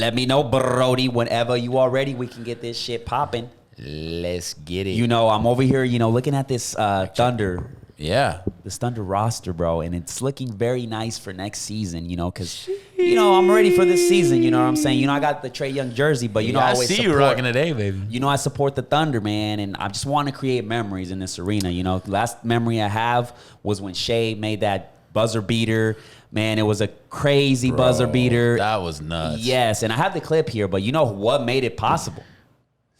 Let me know, Brody, whenever you are ready, we can get this shit popping. Let's get it. You know, I'm over here, you know, looking at this Thunder. Yeah. This Thunder roster, bro, and it's looking very nice for next season, you know, because, you know, I'm ready for this season, you know what I'm saying? You know, I got the Trae Young jersey, but, you know, I always see you rocking today, baby. You know, I support the Thunder, man, and I just want to create memories in this arena, you know. Last memory I have was when Shea made that buzzer beater. Man, it was a crazy buzzer beater. That was nuts. Yes, and I have the clip here, but you know what made it possible?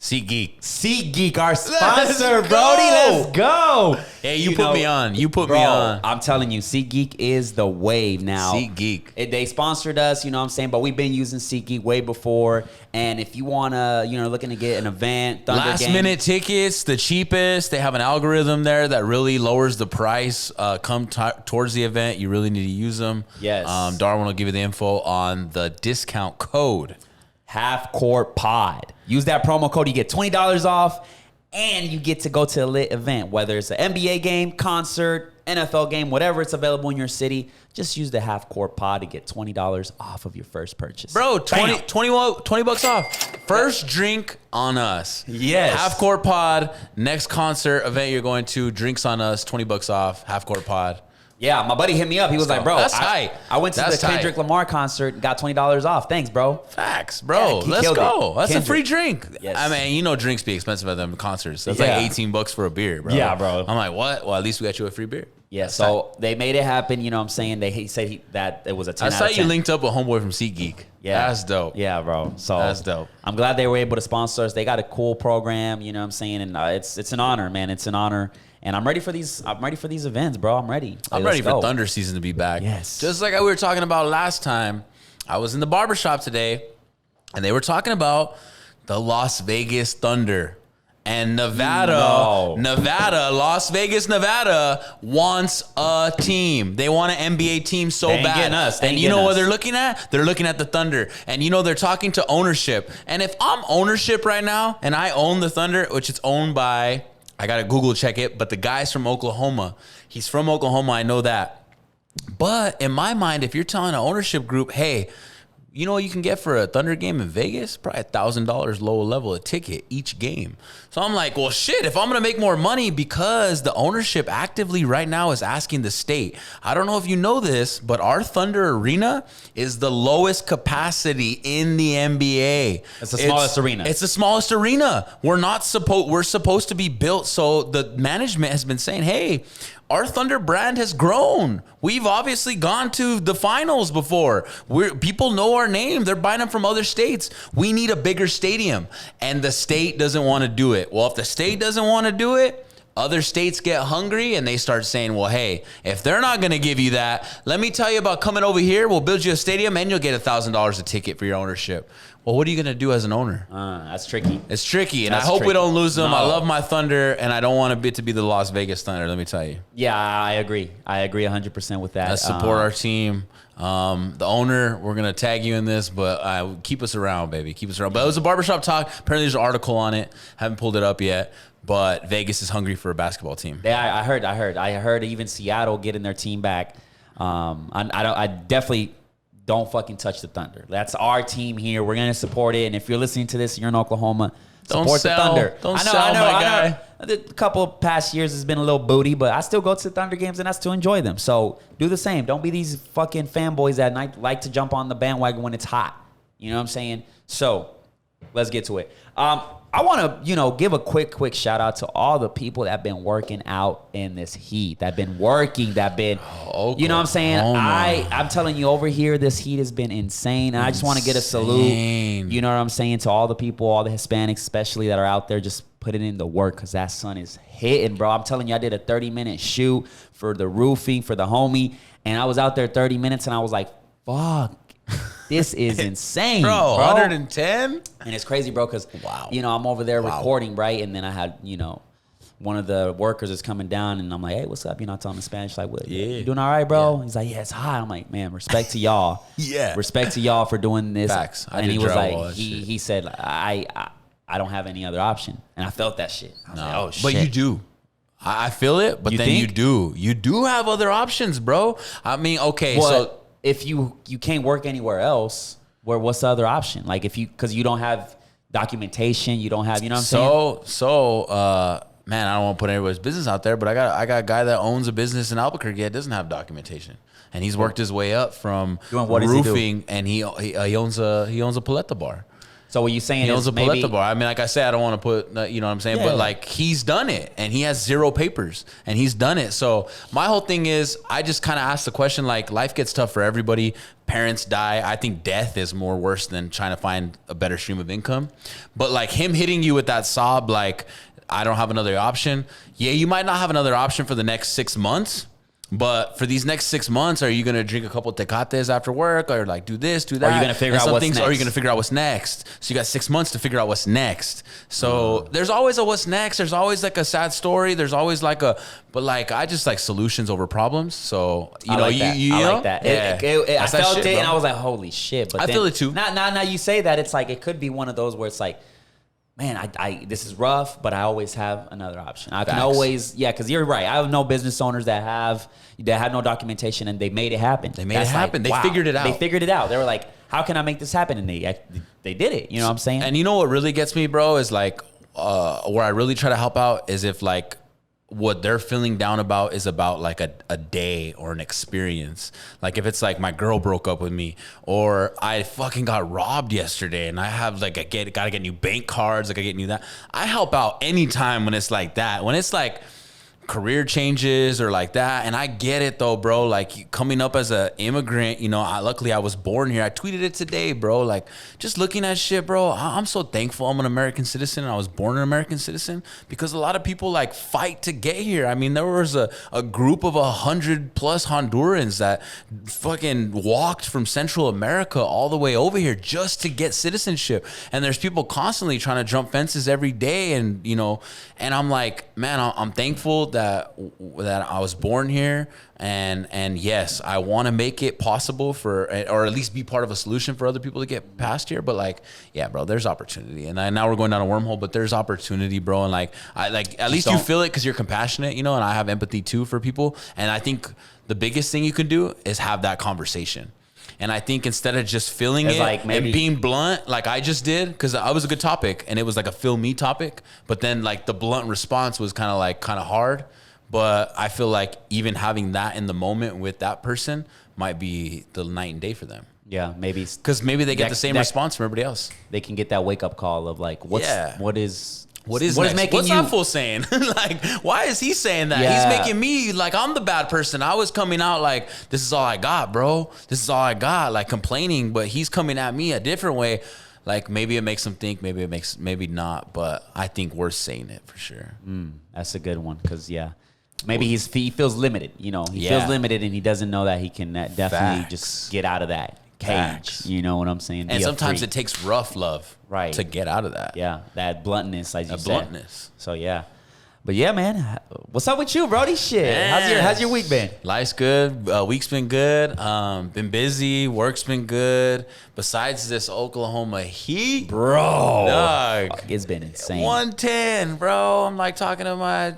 SeatGeek. SeatGeek, our sponsor, Brody. Let's go. Hey, you put me on. You put me on. I'm telling you, SeatGeek is the wave now. SeatGeek. They sponsored us, you know what I'm saying? But we've been using SeatGeek way before. And if you want to, you know, looking to get an event, Thunder Last game, minute tickets, the cheapest. They have an algorithm there that really lowers the price. Towards the event, you really need to use them. Yes. Darwin will give you the info on the discount code. Half Court Pod. Use that promo code. You get $20 off, and you get to go to a lit event, whether it's an NBA game, concert, NFL game, whatever it's available in your city. Just use the Half Court Pod to get $20 off of your first purchase. Bro, 20 bucks off. First drink on us. Yes. Half Court Pod. Next concert event you're going to, drinks on us, 20 bucks off. Half Court Pod. Yeah, my buddy hit me up. He was like, bro, that's tight. I went to the Kendrick Lamar concert, got $20 off. Thanks, bro. Facts, bro. Yeah, let's go. That's Kendrick. a free drink. Yes. I mean, you know drinks be expensive at them concerts. That's like $18 for a beer, bro. Yeah, bro. I'm like, what? Well, at least we got you a free beer. Yeah, so they made it happen. You know what I'm saying? He said that it was a 10 I out saw of 10. you linked up with homeboy from SeatGeek. Yeah. That's dope. Yeah, bro. So that's dope. I'm glad they were able to sponsor us. They got a cool program, you know what I'm saying? And it's an honor, man. It's an honor. And I'm ready for these events, bro. I'm ready. I'm ready for Thunder season to be back. Yes. Just like we were talking about last time. I was in the barbershop today, and they were talking about the Las Vegas Thunder. And Las Vegas, Nevada wants a team. They want an NBA team so bad. And you know what they're looking at? They're looking at the Thunder. And you know, they're talking to ownership. And if I'm ownership right now, and I own the Thunder, which it's owned by, I got to Google check it, but the guy's from Oklahoma. He's from Oklahoma, I know that. But in my mind, if you're telling an ownership group, hey, you know what you can get for a Thunder game in Vegas? Probably $1,000 lower level a ticket each game. So I'm like, well, shit, if I'm going to make more money, because the ownership actively right now is asking the state. I don't know if you know this, but our Thunder Arena is the lowest capacity in the NBA. It's the smallest arena. It's the smallest arena. We're supposed to be built. So the management has been saying, hey, our Thunder brand has grown. We've obviously gone to the finals before. People know our name. They're buying them from other states. We need a bigger stadium. And the state doesn't want to do it. Well, if the state doesn't want to do it, other states get hungry and they start saying, well, hey, if they're not going to give you that, let me tell you about coming over here. We'll build you a stadium and you'll get $1,000 a ticket for your ownership. Well, what are you going to do as an owner? That's tricky. It's tricky, and I hope we don't lose them. No. I love my Thunder, and I don't want it to be the Las Vegas Thunder, let me tell you. Yeah, I agree. I agree 100% with that. Let's support our team. The owner, we're going to tag you in this, but keep us around, baby. Keep us around. But it was a barbershop talk. Apparently there's an article on it. Haven't pulled it up yet, but Vegas is hungry for a basketball team. Yeah, I heard even Seattle getting their team back. I definitely don't fucking touch the Thunder. That's our team here. We're going to support it. And if you're listening to this, you're in Oklahoma, support the Thunder. I know. A couple of past years has been a little booty, but I still go to the Thunder games and I still enjoy them. So do the same. Don't be these fucking fanboys that like to jump on the bandwagon when it's hot. You know what I'm saying? So let's get to it. I want to, give a quick shout out to all the people that have been working out in this heat, that have been working, you know what I'm saying? I'm telling you, over here, this heat has been insane. And I just want to get a salute, you know what I'm saying, to all the people, all the Hispanics especially, that are out there just putting in the work, because that sun is hitting, bro. I'm telling you, I did a 30-minute shoot for the roofing, for the homie, and I was out there 30 minutes, and I was like, fuck. This is insane, bro. 110? And it's crazy, bro, because, I'm over there recording, right? And then I had, one of the workers is coming down, and I'm like, hey, what's up? I tell him in Spanish, like, what, you doing all right, bro? Yeah. He's like, yeah, it's hot. I'm like, man, respect to y'all. Respect to y'all for doing this. Facts. And he was like, he said, I don't have any other option. And I felt that shit. I was like, oh, shit. But you do. I feel it, but then you do. You do have other options, bro. I mean, okay, so if you can't work anywhere else, what's the other option? Like if because you don't have documentation, you don't have, you know what I'm saying? So, man, I don't want to put anybody's business out there, but I got a guy that owns a business in Albuquerque that doesn't have documentation, and he's worked his way up from roofing, and he owns a paleta bar. So what you saying he is owns a maybe paleta bar. I mean, like I said, I don't want to put, you know what I'm saying? Yeah, but like he's done it and he has 0 papers and he's done it. So my whole thing is I just kind of ask the question, like life gets tough for everybody. Parents die. I think death is more worse than trying to find a better stream of income. But like him hitting you with that sob, like I don't have another option. Yeah, you might not have another option for the next 6 months. But for these next 6 months, are you going to drink a couple tecates after work or like do this, do that? Are you going to figure out what's next? Or are you going to figure out what's next? So you got 6 months to figure out what's next. So there's always a what's next. There's always like a sad story. There's always like but like I just like solutions over problems. So, you know, I like that. Yeah. I felt it and I was like, holy shit. But I feel it too. Now you say that, it's like, it could be one of those where it's like, man, I this is rough, but I always have another option. I can always, because you're right. I have no business owners that have no documentation, and they made it happen. They made it happen. They figured it out. They figured it out. They were like, how can I make this happen? And they did it. You know what I'm saying? And you know what really gets me, bro, is like where I really try to help out is if like what they're feeling down about is about like a day or an experience. Like if it's like my girl broke up with me, or I fucking got robbed yesterday and I have like gotta get new bank cards, like I get new that. I help out anytime when it's like that. When it's like career changes or like that. And I get it though, bro. Like coming up as an immigrant, you know, luckily I was born here. I tweeted it today, bro. Like just looking at shit, bro. I'm so thankful I'm an American citizen and I was born an American citizen, because a lot of people like fight to get here. I mean, there was a group of 100+ Hondurans that fucking walked from Central America all the way over here just to get citizenship. And there's people constantly trying to jump fences every day. And, you know, and I'm like, man, I'm thankful that I was born here, and yes, I want to make it possible for, or at least be part of a solution for other people to get past here. But like, yeah, bro, there's opportunity, and now we're going down a wormhole, but there's opportunity, bro. And like, at least you feel it because you're compassionate, you know, and I have empathy too for people. And I think the biggest thing you can do is have that conversation. And I think instead of just feeling it like and being blunt, like I just did, because I was a good topic and it was like a feel me topic, but then like the blunt response was kind of hard. But I feel like even having that in the moment with that person might be the night and day for them. Yeah, maybe. Because maybe they get the same response from everybody else. They can get that wake up call of like, what is What's that fool saying? Like, why is he saying that? Yeah. He's making me like I'm the bad person. I was coming out like, this is all I got, bro. This is all I got, like complaining, but he's coming at me a different way. Like maybe it makes him think, maybe not, but I think we're saying it for sure. That's a good one, because maybe he feels limited. You know, he feels limited, and he doesn't know that he can definitely just get out of that cage. You know what I'm saying? And sometimes it takes rough love, right, to get out of that. Yeah, that bluntness, as you said. Bluntness. So yeah. But yeah, man, what's up with you, Brody? Shit, man. How's your week been? Life's good. Week's been good. Been busy. Work's been good. Besides this Oklahoma heat, bro, dog, it's been insane. 110, bro. I'm like talking to my,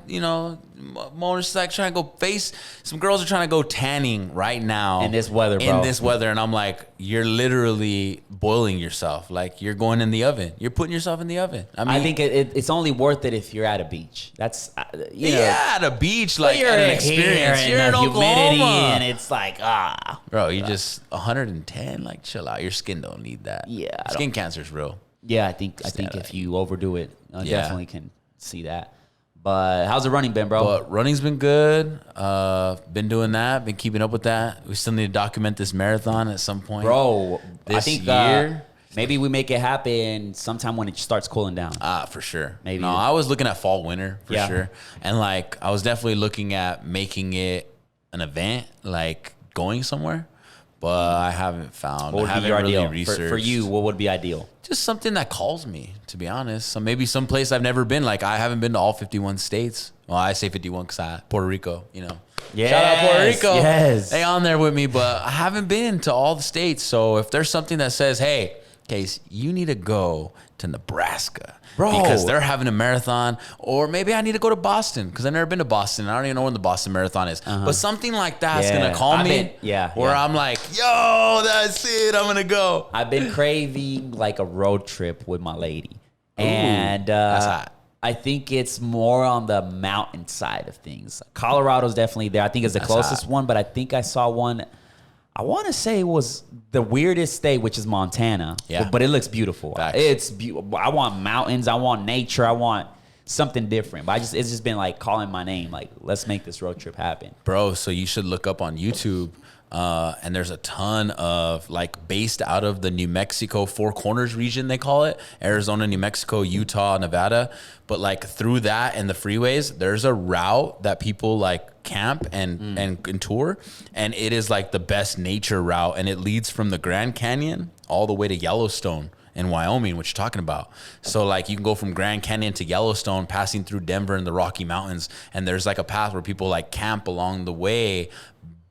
motorcycle, trying to go face. Some girls are trying to go tanning right now in this weather, bro. And I'm like, you're literally boiling yourself. Like you're going in the oven. You're putting yourself in the oven. I think it's only worth it if you're at a beach. That's at a beach, like at an experience. You're in Oklahoma, and it's like bro, you just 110. Like chill out. Your skin don't need that. Yeah, skin cancer's real. Yeah, I think if you overdo it, definitely can see that. But how's the running been, bro? But running's been good. Been doing that. Been keeping up with that. We still need to document this marathon at some point, bro. This I think year. Maybe we make it happen sometime when it starts cooling down. For sure. Maybe. No, I was looking at fall, winter for sure. And like, I was definitely looking at making it an event, like going somewhere. But I haven't found. What would I haven't be your really ideal? researched. For you, what would be ideal? Just something that calls me, to be honest. So maybe some place I've never been. Like I haven't been to all 51 states. Well, I say 51 because Puerto Rico, Yes, shout out Puerto Rico. Yes. They on there with me, but I haven't been to all the states. So if there's something that says, hey, Case, you need to go to Nebraska. Bro. Because they're having a marathon. Or maybe I need to go to Boston because I've never been to Boston. I don't even know when the Boston Marathon is. But something like that's going to call me. Where I'm like, yo, that's it. I'm gonna go. I've been craving like a road trip with my lady, and that's hot. I think it's more on the mountain side of things. Colorado's definitely there. I think it's the closest one, but I think I saw one. I want to say it was the weirdest state, which is Montana. Yeah, but it looks beautiful. Facts. It's beautiful. I want mountains. I want nature. I want something different. But it's just been like calling my name. Like, let's make this road trip happen, bro. So you should look up on YouTube. And there's a ton of like based out of the New Mexico Four Corners region, they call it Arizona, New Mexico, Utah, Nevada. But like through that and the freeways, there's a route that people like camp and tour. And it is like the best nature route. And it leads from the Grand Canyon all the way to Yellowstone in Wyoming, which you're talking about. So like you can go from Grand Canyon to Yellowstone, passing through Denver and the Rocky Mountains. And there's like a path where people like camp along the way.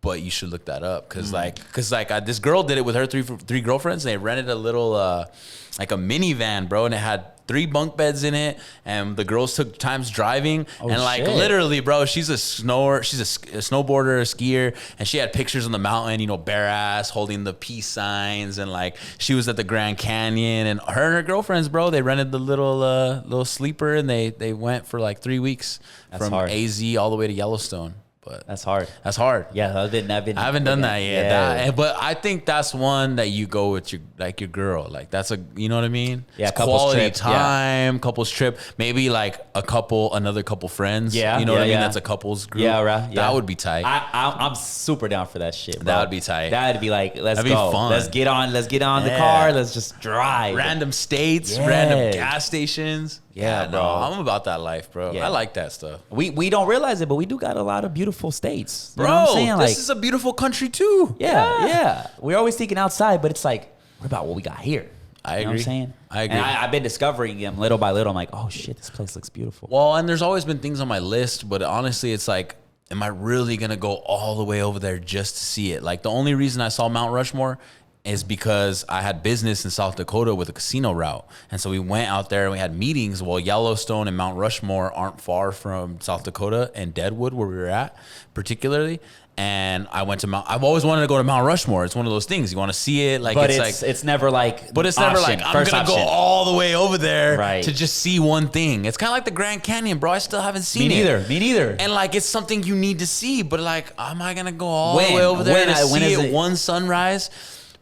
But you should look that up because this girl did it with her three girlfriends. And they rented a little like a minivan, bro, and it had 3 bunk beds in it. And the girls took times driving, and like literally, bro, she's a snowboarder, a skier, and she had pictures on the mountain, you know, bare ass holding the peace signs, and like she was at the Grand Canyon, and her girlfriends, bro, they rented the little sleeper, and they went for like 3 weeks from AZ all the way to Yellowstone. But that's hard. That's hard. Yeah, I haven't done that yet. But I think that's one that you go with your girl. Like that's you know what I mean? Yeah, it's quality time, couples trip, maybe like another couple friends. Yeah, you know what I mean? That's a couples group. Yeah, right. That would be tight. I'm super down for that shit, bro. That would be tight. That'd be like, let's That'd go. Be fun. Let's get on the car. Let's just drive. Random states, random gas stations. Yeah, bro. I'm about that life, bro. I like that stuff. We don't realize it, but we do got a lot of beautiful states. You know what I'm saying? This is a beautiful country too. Yeah. We're always thinking outside, but it's like, what about what we got here? I agree. Know what I'm saying? I agree. And I've been discovering them little by little. I'm like, oh shit, this place looks beautiful. Well, and there's always been things on my list, but honestly, it's like, am I really gonna go all the way over there just to see it? Like the only reason I saw Mount Rushmore is because I had business in South Dakota with a casino route. And so we went out there and we had meetings. Well, Yellowstone and Mount Rushmore aren't far from South Dakota and Deadwood, where we were at, particularly. And I went to I've always wanted to go to Mount Rushmore. It's one of those things. You want to see it. Like, but it's never like, but it's never like, I'm going to go all the way over there to just see one thing. It's kind of like the Grand Canyon, bro. I still haven't seen it. Me neither. And like, it's something you need to see, but like, am I going to go all the way over there to see it one sunrise?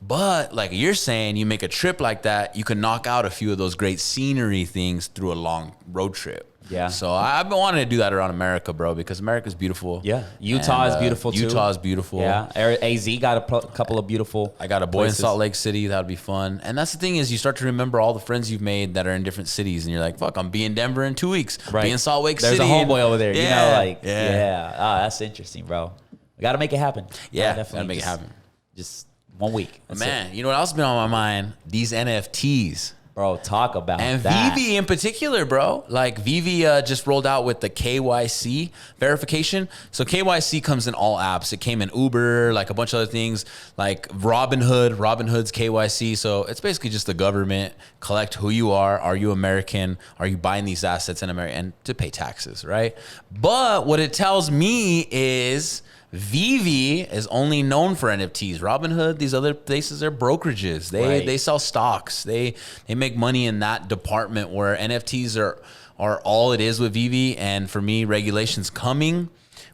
But like you're saying, you make a trip like that, you can knock out a few of those great scenery things through a long road trip. Yeah. So I've been wanting to do that around America, bro, because America's beautiful. Yeah. Utah is beautiful too. Utah is beautiful. Yeah. AZ got a couple of beautiful I got a boy places in Salt Lake City. That would be fun. And that's the thing is you start to remember all the friends you've made that are in different cities. And you're like, fuck, I'm being Denver in 2 weeks. Right. Be in Salt Lake City. There's a homeboy over there. Yeah. You know, like, yeah. Oh, that's interesting, bro. We got to make it happen. Yeah. Definitely. Got to make it happen. Just 1 week. Man, you know what else has been on my mind? These NFTs. Bro, talk about and that. Vivi in particular, bro. Like Vivi just rolled out with the KYC verification. So KYC comes in all apps. It came in Uber, like a bunch of other things, like Robinhood's KYC. So it's basically just the government collect who you are. Are you American? Are you buying these assets in America? And to pay taxes, right? But what it tells me is Vivi is only known for NFTs. Robinhood, these other places are brokerages. They sell stocks. They make money in that department where NFTs are all it is with Vivi. And for me, regulation's coming,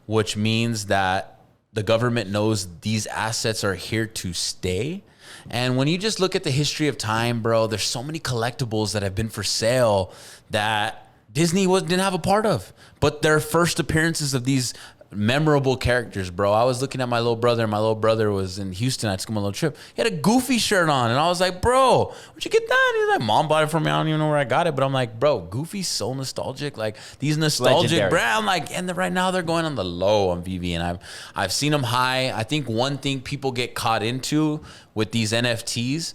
which means that the government knows these assets are here to stay. And when you just look at the history of time, bro, there's so many collectibles that have been for sale that Disney didn't have a part of. But their first appearances of these memorable characters, bro. I was looking at my little brother, and my little brother was in Houston. I took him on a little trip. He had a Goofy shirt on, and I was like, bro, where'd you get that? He's like, Mom bought it for me. I don't even know where I got it, but I'm like, bro, Goofy's so nostalgic. Like these nostalgic brands, like, and right now they're going on the low on Vivi, and I've seen them high. I think one thing people get caught into with these NFTs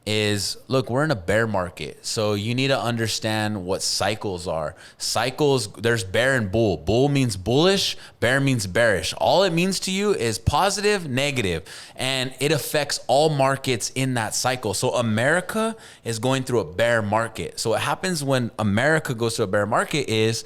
is, look, we're in a bear market. So you need to understand what cycles are. Cycles, there's bear and bull. Bull means bullish, bear means bearish. All it means to you is positive, negative, and it affects all markets in that cycle. So America is going through a bear market. So what happens when America goes through a bear market is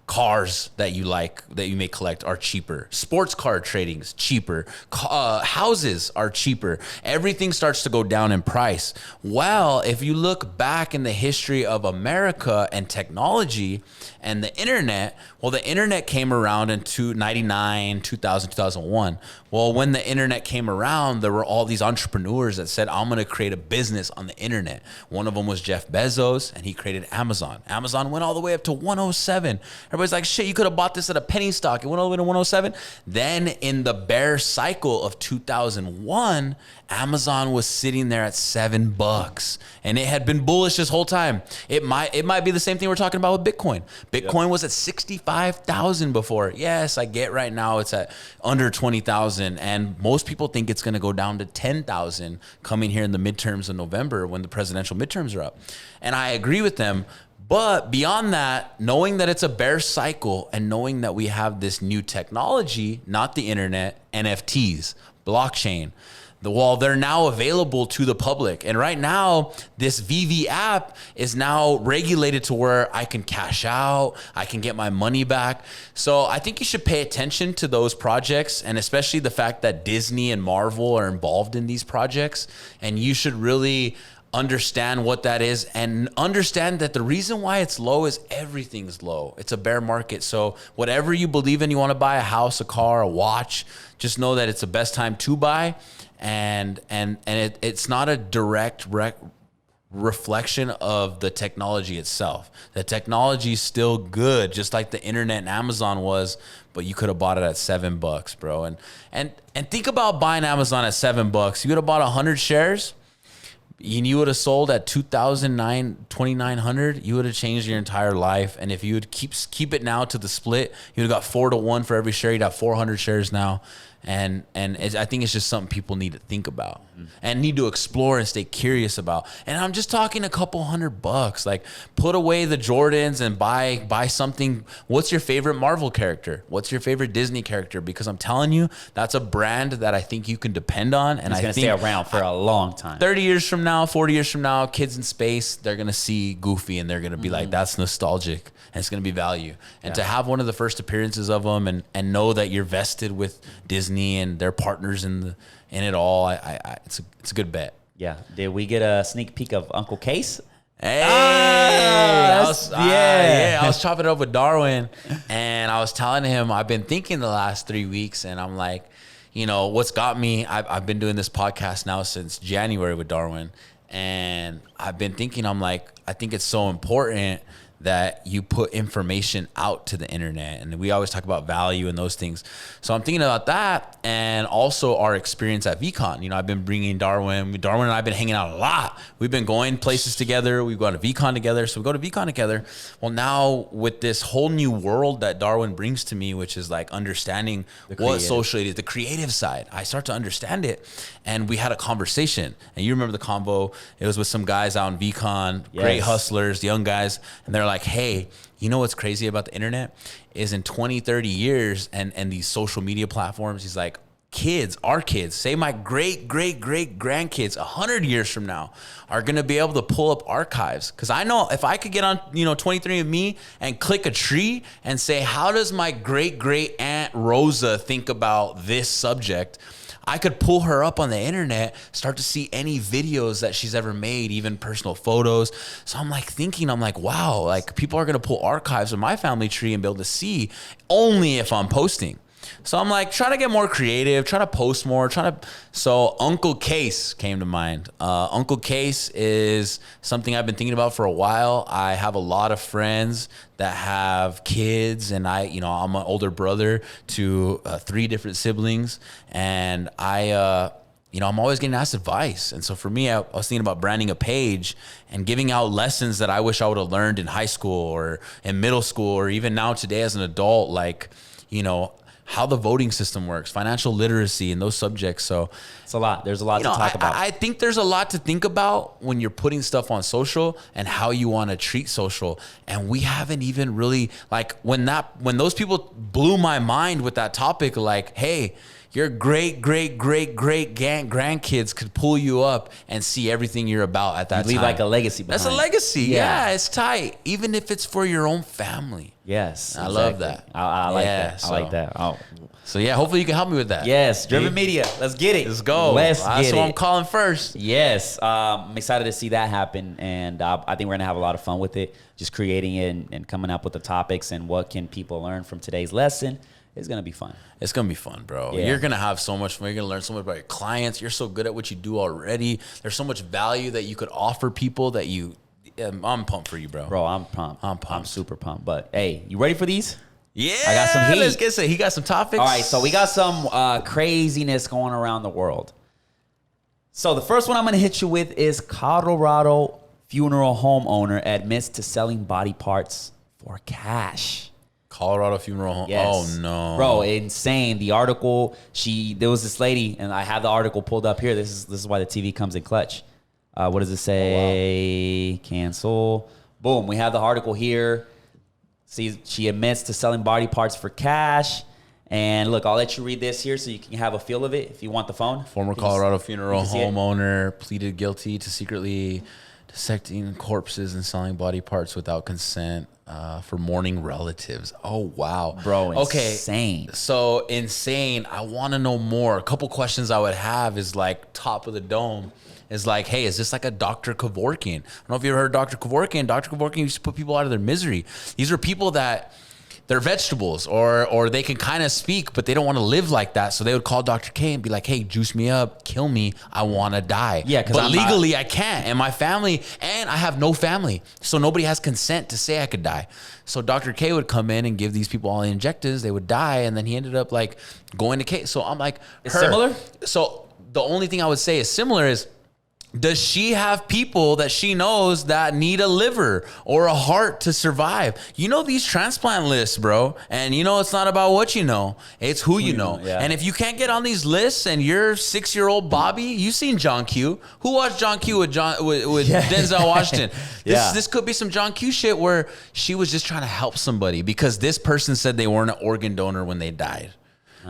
Cars that you like, that you may collect, are cheaper. Sports car trading is cheaper. Houses are cheaper. Everything starts to go down in price. Well, if you look back in the history of America and technology and the internet, well, the internet came around in 1999, 2000, 2001. Well, when the internet came around, there were all these entrepreneurs that said, I'm going to create a business on the internet. One of them was Jeff Bezos, and he created Amazon. Amazon went all the way up to 107. Everybody's like, shit, you could have bought this at a penny stock. It went all the way to 107. Then in the bear cycle of 2001, Amazon was sitting there at $7, and it had been bullish this whole time. It might be the same thing we're talking about with Bitcoin. Bitcoin was at 65,000 before. Yes, I get right now it's at under 20,000, and most people think it's going to go down to 10,000 coming here in the midterms of November when the presidential midterms are up. And I agree with them. But beyond that, knowing that it's a bear cycle and knowing that we have this new technology, not the internet, NFTs, blockchain, they're now available to the public. And right now, this VV app is now regulated to where I can cash out, I can get my money back. So I think you should pay attention to those projects, and especially the fact that Disney and Marvel are involved in these projects. And you should really understand what that is, and understand that the reason why it's low is everything's low. It's a bear market. So whatever you believe in, you want to buy a house, a car, a watch, just know that it's the best time to buy. And it's not a direct reflection of the technology itself. The technology is still good, just like the internet and Amazon was, but you could have bought it at $7, bro. And think about buying Amazon at $7. You could have bought 100 shares, and you would have sold at 2,900. You would have changed your entire life. And if you would keep it now to the split, you would have got 4-to-1 for every share. You'd have 400 shares now. And I think it's just something people need to think about and need to explore and stay curious about. And I'm just talking a couple $100. Like, put away the Jordans and buy something. What's your favorite Marvel character? What's your favorite Disney character? Because I'm telling you, that's a brand that I think you can depend on. And it's going to stay around for a long time. 30 years from now, 40 years from now, kids in space, they're going to see Goofy and they're going to be like, that's nostalgic. And it's going to be value. And to have one of the first appearances of them and know that you're vested with Disney and their partners in it all, it's a good bet. Yeah. Did we get a sneak peek of Uncle Case? Hey, I was chopping it up with Darwin, and I was telling him I've been thinking the last 3 weeks, and I'm like, you know, what's got me, I've been doing this podcast now since January with Darwin, and I've been thinking, I'm like, I think it's so important that you put information out to the internet. And we always talk about value and those things. So I'm thinking about that, and also our experience at VCon. You know, I've been bringing Darwin and I have been hanging out a lot. We've been going places together. We've gone to VCon together. So we go to VCon together. Well, now with this whole new world that Darwin brings to me, which is like understanding what social is, the creative side, I start to understand it. And we had a conversation, and you remember the convo. It was with some guys out in VCon, great hustlers, young guys. And they're like, hey, you know what's crazy about the internet is in 20, 30 years and these social media platforms, he's like, our kids, say my great grandkids 100 years from now are going to be able to pull up archives. Because I know if I could get on 23andMe and click a tree and say, how does my great aunt Rosa think about this subject, I could pull her up on the internet, start to see any videos that she's ever made, even personal photos. So I'm like, wow, like people are going to pull archives of my family tree and be able to see only if I'm posting. So I'm like, try to get more creative, try to post more, so Uncle Case came to mind. Uncle Case is something I've been thinking about for a while. I have a lot of friends that have kids, and I'm an older brother to 3 different siblings, and I'm always getting asked advice. And so for me, I was thinking about branding a page and giving out lessons that I wish I would have learned in high school or in middle school, or even now today as an adult, like, how the voting system works, financial literacy, and those subjects. So it's a lot. There's a lot to talk about. I think there's a lot to think about when you're putting stuff on social and how you want to treat social. And we haven't even really, like, when those people blew my mind with that topic, like, hey, your great grandkids could pull you up and see everything you're about at that time. Leave like a legacy behind. That's a legacy. Yeah, it's tight. Even if it's for your own family. Yes, I love that. I like that. I like that. Oh. So yeah, hopefully you can help me with that. Yes, Driven Media. Let's get it. Let's go. That's what I'm calling first. Yes, I'm excited to see that happen, and I think we're gonna have a lot of fun with it. Just creating it and coming up with the topics and what can people learn from today's lesson. It's gonna be fun. It's gonna be fun, bro. Yeah. You're gonna have so much fun. You're gonna learn so much about your clients. You're so good at what you do already. There's so much value that you could offer people that you. I'm pumped for you, bro. Bro, I'm pumped. I'm super pumped. But hey, you ready for these? Yeah, I got some heat. Let's get some. He got some topics. All right, so we got some craziness going around the world. So the first one I'm going to hit you with is Colorado funeral homeowner admits to selling body parts for cash. Colorado funeral home. Yes. Oh no, bro, insane. The article. There was this lady, and I have the article pulled up here. This is why the TV comes in clutch. What does it say? Oh, wow. Cancel. Boom. We have the article here. See, she admits to selling body parts for cash. And look, I'll let you read this here so you can have a feel of it if you want the phone. Former Colorado funeral homeowner pleaded guilty to secretly dissecting corpses and selling body parts without consent for mourning relatives. Oh, wow. Bro, insane. Okay, so insane. I want to know more. A couple questions I would have is like top of the dome. Is like, hey, is this like a Dr. Kevorkian? I don't know if you ever heard of Dr. Kevorkian. Dr. Kevorkian used to put people out of their misery. These are people that they're vegetables or they can kind of speak, but they don't want to live like that. So they would call Dr. K and be like, hey, juice me up, kill me. I want to die. Yeah, but legally I can't. And my family, and I have no family. So nobody has consent to say I could die. So Dr. K would come in and give these people all the injectors. They would die. And then he ended up like going to K. So I'm like, it's similar? So the only thing I would say is similar is, does she have people that she knows that need a liver or a heart to survive? You know these transplant lists, bro. And you know it's not about what you know. It's who you know. Yeah. And if you can't get on these lists and you're 6-year-old Bobby, you've seen John Q. Who watched John Q with Denzel Washington? This could be some John Q shit where she was just trying to help somebody because this person said they weren't an organ donor when they died.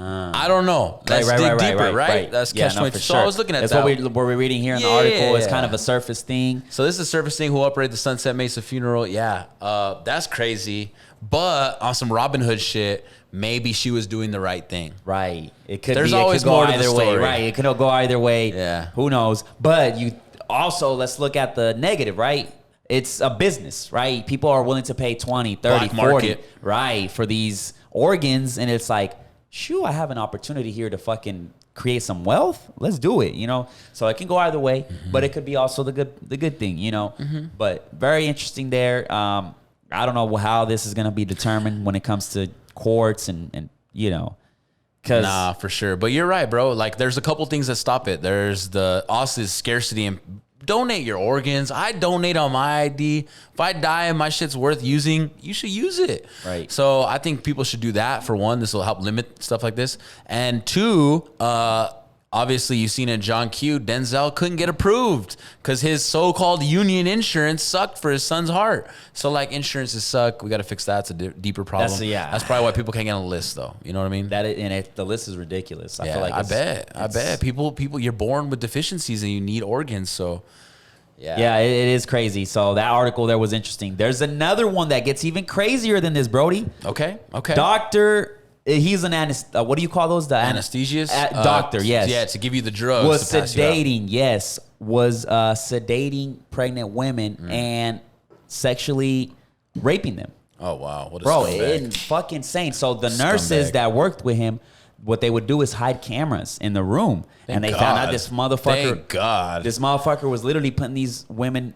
I don't know. Let's dig deeper, right? That's catch 22. So I was looking at that. That's what we're reading here in the article. It's kind of a surface thing. So this is a surface thing. Who operated the Sunset Mesa funeral? Yeah, that's crazy. But on some Robin Hood shit, maybe she was doing the right thing. Right. It could. There's always more to the story. Way. Right. It could go either way. Yeah. Who knows? But you also let's look at the negative, right? It's a business, right? People are willing to pay 20, 30, Black 40, market. Right, for these organs, and it's like, shoot, I have an opportunity here to fucking create some wealth. Let's do it, you know? So it can go either way, but it could be also the good thing, you know? But very interesting there. I don't know how this is going to be determined when it comes to courts and you know, cause nah, for sure. But you're right, bro. Like there's a couple things that stop it. There's the also scarcity and donate your organs. I donate on my ID. If I die and my shit's worth using, you should use it. Right. So I think people should do that. For one, this will help limit stuff like this. And two, obviously you've seen in John Q, Denzel couldn't get approved because his so-called union insurance sucked for his son's heart. So like insurances suck. We got to fix that. It's a deeper problem. That's probably why people can't get on the list though. You know what I mean? The list is ridiculous. I feel like I bet people, you're born with deficiencies and you need organs. So yeah, it is crazy. So that article there was interesting. There's another one that gets even crazier than this, Brody. Okay. Doctor, he's an what do you call those? The anesthesiast? Doctor, yes. Yeah, to give you the drugs. Was sedating pregnant women and sexually raping them. Oh, wow. What a Bro, scumbag. it's fucking insane. So the nurses that worked with him, what they would do is hide cameras in the room. And they found out this motherfucker. Thank God. This motherfucker was literally putting these women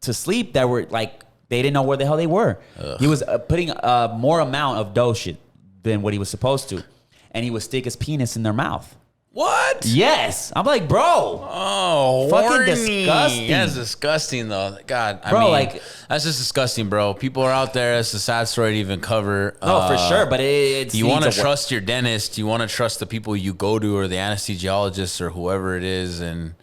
to sleep that were like, they didn't know where the hell they were. Ugh. He was putting a more amount of dough shit than what he was supposed to. And he would stick his penis in their mouth. What? Yes. I'm like, bro. Oh, fucking horny. disgusting. That's disgusting, though. God, bro, I mean, like, that's just disgusting, bro. People are out there. It's a sad story to even cover. No, for sure. But it's you want to trust your dentist. You want to trust the people you go to or the anesthesiologist or whoever it is. And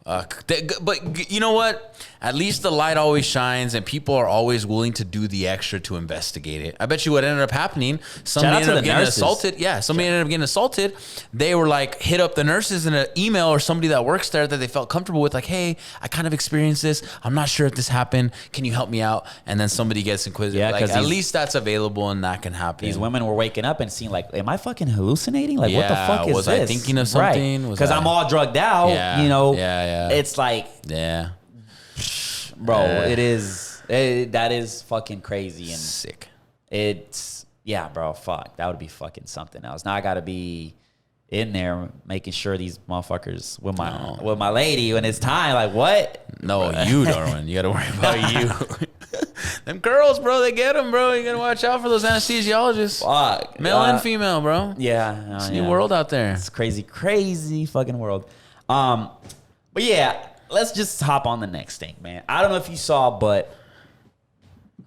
but you know what? at least the light always shines and people are always willing to do the extra to investigate it. I bet you what ended up happening, somebody ended up getting assaulted. Yeah, somebody ended up getting assaulted. They were like, hit up the nurses in an email or somebody that works there that they felt comfortable with, like, hey, I kind of experienced this. I'm not sure if this happened. Can you help me out? And then somebody gets inquisitive. Yeah, like, at least that's available and that can happen. These women were waking up and seeing like, am I fucking hallucinating? Like, what the fuck is was this? I thinking of something? Because I'm all drugged out, you know? Yeah. It's like... Yeah. Bro, that is fucking crazy and sick. It's bro, fuck. That would be fucking something else. Now I gotta be in there making sure these motherfuckers with my lady when it's time. Like what? No, you, Darwin. You gotta worry about you. Them girls, bro, they get them, bro. You gotta watch out for those anesthesiologists. Fuck. Male and female, bro. Yeah. It's a new world out there. It's crazy fucking world. But yeah. Let's just hop on the next thing, man. I don't know if you saw, but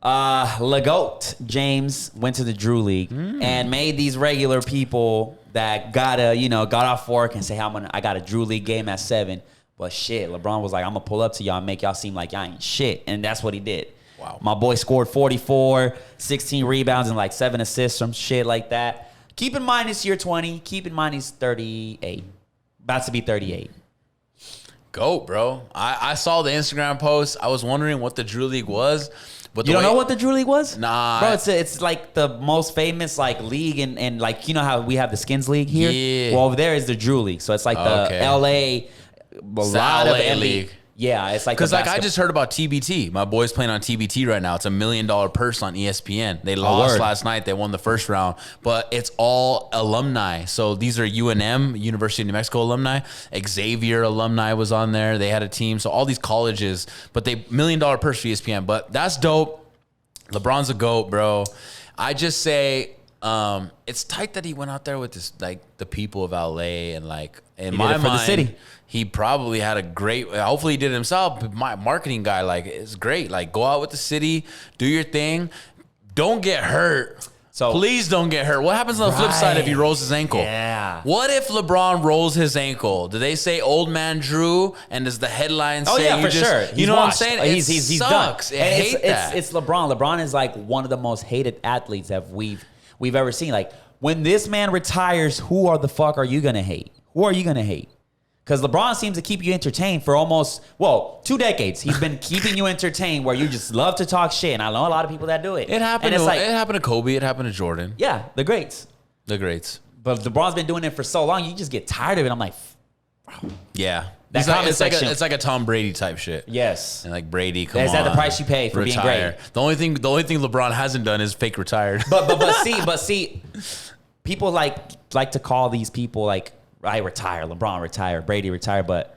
LeGoat James went to the Drew League and made these regular people that got off work and say, I got a Drew League game at 7. But shit, LeBron was like, I'm gonna pull up to y'all and make y'all seem like y'all ain't shit. And that's what he did. Wow. My boy scored 44, 16 rebounds, and like 7 assists, some shit like that. Keep in mind it's year 20. Keep in mind he's 38. About to be 38. GOAT, bro. I saw the Instagram post. I was wondering what the Drew League was. But you don't know what the Drew League was? Nah. Bro, it's like the most famous like league and like, you know how we have the Skins League here? Yeah. Well, over there is the Drew League. So it's like the LA, lot of NBA league. Yeah, it's like because like I just heard about TBT. My boy's playing on TBT right now. It's $1 million purse on ESPN. They lost last night. They won the first round, but it's all alumni. So these are UNM, University of New Mexico alumni. Xavier alumni was on there. They had a team. So all these colleges, but they $1 million purse for ESPN. But that's dope. LeBron's a GOAT, bro. I just say it's tight that he went out there with this like the people of LA and like in my mind, the city. He probably had a great, hopefully he did it himself, but my marketing guy, like, it's great. Like, go out with the city, do your thing. Don't get hurt. So please don't get hurt. What happens on the flip side if he rolls his ankle? Yeah. What if LeBron rolls his ankle? Do they say old man Drew? And does the headline say for sure. You know what I'm saying? He's sucks. Done. I hate that. It's LeBron. LeBron is like one of the most hated athletes that we've ever seen. Like, when this man retires, who the fuck are you going to hate? Who are you going to hate? Because LeBron seems to keep you entertained for almost, 2 decades. He's been keeping you entertained where you just love to talk shit. And I know a lot of people that do it. It happened to Kobe. It happened to Jordan. Yeah, the greats. The greats. But LeBron's been doing it for so long, you just get tired of it. I'm like, bro. Yeah. It's like a Tom Brady type shit. Yes. And like Brady, come on. Is that the price you pay for being great? The only thing LeBron hasn't done is fake retired. But see, people like to call these people like, I retire, LeBron retire, Brady retire, but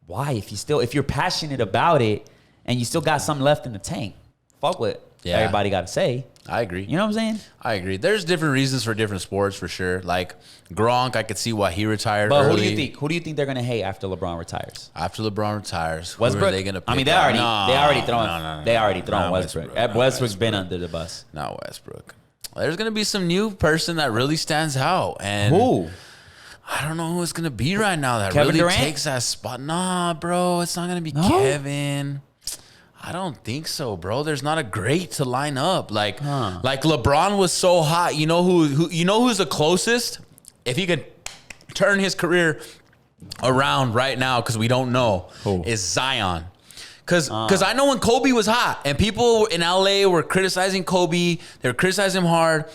why? If you're passionate about it and you still got something left in the tank, fuck what everybody got to say. I agree. You know what I'm saying? I agree. There's different reasons for different sports for sure. Like Gronk, I could see why he retired early. But who do you think they're gonna hate after LeBron retires? After LeBron retires, Westbrook. Who are they gonna pick? I mean, they already thrown Westbrook. Westbrook's been under the bus. Not Westbrook. There's gonna be some new person that really stands out. And who? I don't know who it's gonna be right now that Kevin really Durant? takes that spot. Nah, bro, it's not gonna be Kevin. I don't think so, bro. There's not a great to line up. Like LeBron was so hot. You know who's the closest? If he could turn his career around right now, because we don't know, is Zion. Because I know when Kobe was hot and people in LA were criticizing Kobe, they were criticizing him hard.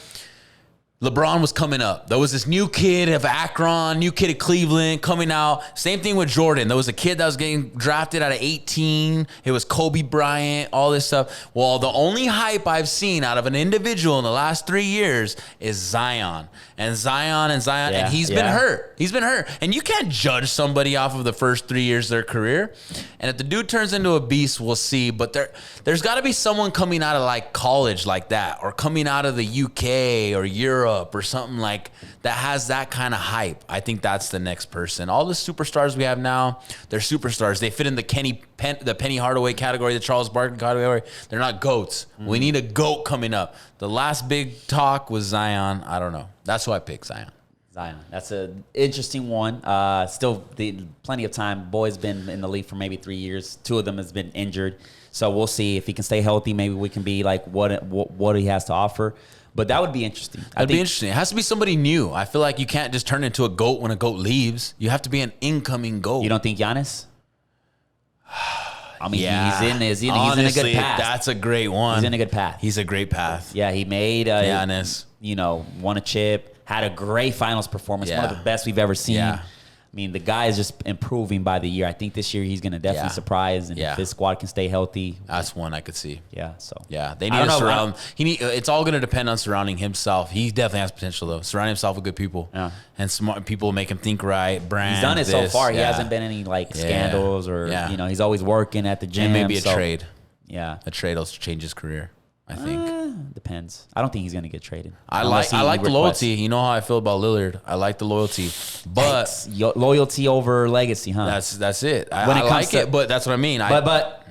LeBron was coming up. There was this new kid of Akron, new kid of Cleveland coming out. Same thing with Jordan. There was a kid that was getting drafted out of 18. It was Kobe Bryant, all this stuff. Well, the only hype I've seen out of an individual in the last 3 years is Zion. And he's been hurt. He's been hurt. And you can't judge somebody off of the first 3 years of their career. And if the dude turns into a beast, we'll see. But there's got to be someone coming out of like college like that, or coming out of the UK or Europe or something like that has that kind of hype. I think that's the next person. All the superstars we have now, they're superstars. They fit in the Penny Hardaway category, the Charles Barkley category. They're not GOATs. We need a GOAT coming up. The last big talk was Zion. I don't know. That's who I picked, Zion. Zion. That's an interesting one. Still, plenty of time. Boy's been in the league for maybe 3 years. 2 of them has been injured. So we'll see if he can stay healthy. Maybe we can be like what he has to offer. But that would be interesting. That'd be interesting. It has to be somebody new. I feel like you can't just turn into a GOAT when a GOAT leaves. You have to be an incoming GOAT. You don't think Giannis? I mean, yeah. he's in a good path. That's a great one. He's in a good path. He's a great path. Yeah, he made Giannis. Won a chip, had a great finals performance, one of the best we've ever seen. Yeah. I mean, the guy is just improving by the year. I think this year he's going to definitely surprise, and if this squad can stay healthy, that's one I could see. Yeah, so they need to surround. It's all going to depend on surrounding himself. He definitely has potential though. Surround himself with good people, and smart people make him think right. Brand. He's done it so far. He hasn't been any scandals or he's always working at the gym. And maybe a trade. Yeah, a trade will change his career. I think depends. I don't think he's gonna get traded. I like the loyalty. You know how I feel about Lillard. I like the loyalty, but loyalty over legacy, huh? That's it. I like it, but that's what I mean. But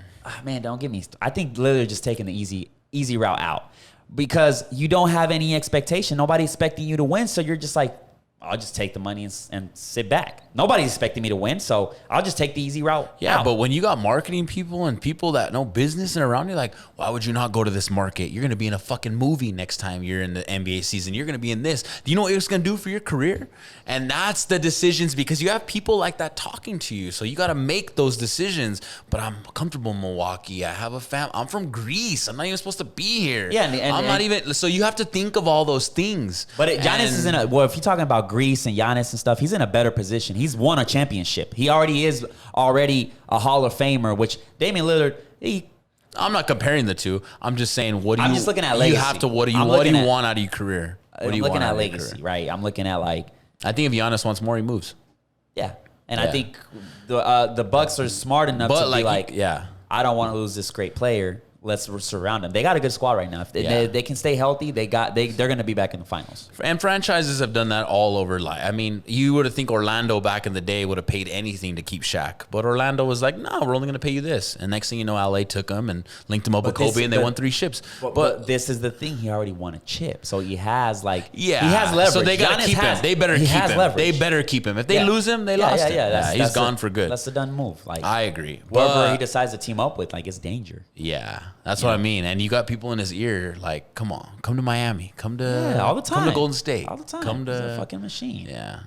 man, don't get me. I think Lillard just taking the easy route out because you don't have any expectation. Nobody's expecting you to win, so you're just like, I'll just take the money and sit back. Nobody's expecting me to win, so I'll just take the easy route. Yeah, but when you got marketing people and people that know business and around you, like, why would you not go to this market? You're going to be in a fucking movie next time you're in the NBA season. You're going to be in this. Do you know what it's going to do for your career? And that's the decisions, because you have people like that talking to you. So you got to make those decisions. But I'm comfortable in Milwaukee. I have a family. I'm from Greece. I'm not even supposed to be here. Yeah, I'm not even. So you have to think of all those things. But Giannis is in if you're talking about Greece and Giannis and stuff, he's in a better position. He's won a championship. He already is a Hall of Famer, which Damian Lillard, I'm not comparing the two. I'm just saying, I'm just looking at legacy. You have to, what do you want out of your career? I'm looking at legacy, right? I'm looking at I think if Giannis wants more, he moves. Yeah. And I think the Bucks are smart enough to be I don't want to lose this great player. Let's surround them. They got a good squad right now. If they can stay healthy, they're going to be back in the finals. And franchises have done that all over. I mean, you would have think Orlando back in the day would have paid anything to keep Shaq, but Orlando was like, no, we're only going to pay you this. And next thing you know, LA took him and linked him up with Kobe, and they won 3 ships. But this is the thing: he already won a chip, so he has he has leverage. So they got to keep him. They better keep him. Leverage. They better keep him. If they lose him, they lost him. He's gone for good. That's a done move. I agree. Whoever he decides to team up with, it's danger. Yeah, that's what I mean. And you got people in his ear like, come on, come to Miami, come to all the time, come to Golden State, all the time. Come to He's a fucking machine. Yeah,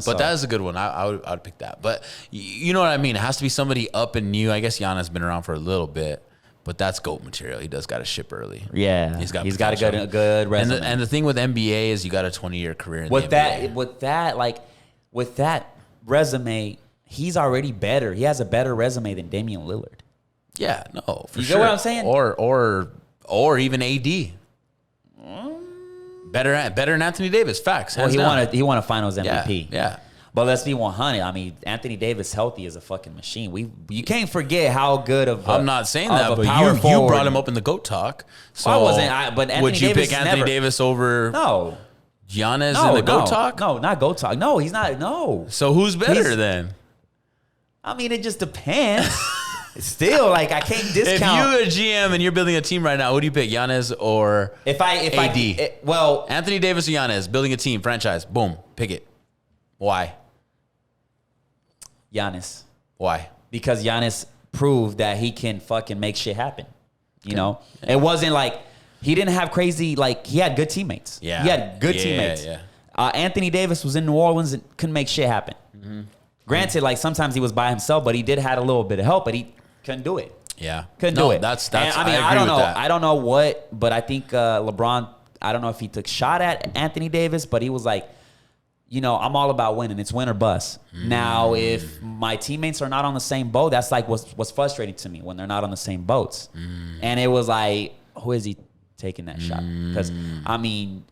but that is a good one. I would pick that. But you know what I mean? It has to be somebody up and new. I guess Giannis been around for a little bit, but that's GOAT material. He does got to ship early. Yeah, he's got a good resume. And the thing with NBA is you got a 20-year career in with the NBA. With that resume, he's already better. He has a better resume than Damian Lillard. Yeah, no, for you sure. You know what I'm saying? Or even AD. Better than Anthony Davis. Facts. Well, he won a Finals MVP. Yeah. But let's be 100. I mean, Anthony Davis healthy is a fucking machine. You can't forget how good of. I'm not saying that, but you brought him up in the GOAT talk. So I wasn't. But Anthony would you Davis pick Anthony Davis over? No. Giannis in the GOAT talk? No, not GOAT talk. No, he's not. No. So who's better then? I mean, it just depends. Still, I can't discount. If you're a GM and you're building a team right now, who do you pick, Giannis or AD? Well, Anthony Davis or Giannis, building a team, franchise, boom, pick it. Why? Giannis. Why? Because Giannis proved that he can fucking make shit happen. You know? It wasn't he didn't have crazy, he had good teammates. Yeah. He had good teammates. Yeah. Anthony Davis was in New Orleans and couldn't make shit happen. Mm-hmm. Granted, sometimes he was by himself, but he did had a little bit of help, but he couldn't do it. Yeah. Couldn't do it. That's I don't know. I don't know what, but I think LeBron, I don't know if he took shot at Anthony Davis, but he was like, I'm all about winning. It's win or bust. Now, if my teammates are not on the same boat, that's what's frustrating to me when they're not on the same boats. And it was who is he taking that shot? Because,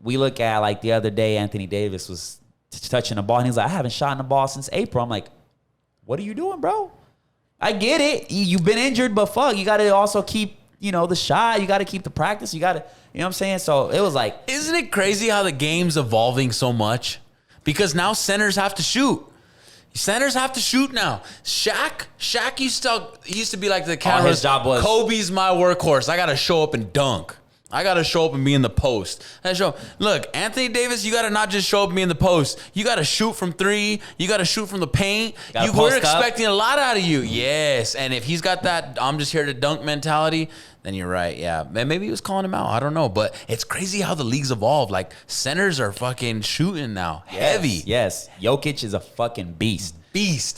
we look at the other day, Anthony Davis was touching the ball, and he's like, I haven't shot in the ball since April. I'm like, what are you doing, bro? I get it. You've been injured, but fuck, you got to also keep, the shot. You got to keep the practice. You got to, you know what I'm saying? So it was isn't it crazy how the game's evolving so much? Because now centers have to shoot. Centers have to shoot now. Shaq used to be like the camera. His job was, Kobe's my workhorse. I got to show up and dunk. I got to show up and be in the post. Look, Anthony Davis, you got to not just show up and be in the post. You got to shoot from 3. You got to shoot from the paint. We're expecting a lot out of you. Yes. And if he's got that I'm just here to dunk mentality, then you're right. Yeah. Maybe he was calling him out. I don't know. But it's crazy how the league's evolved. Like, centers are fucking shooting now. Heavy. Yes. Jokic is a fucking beast.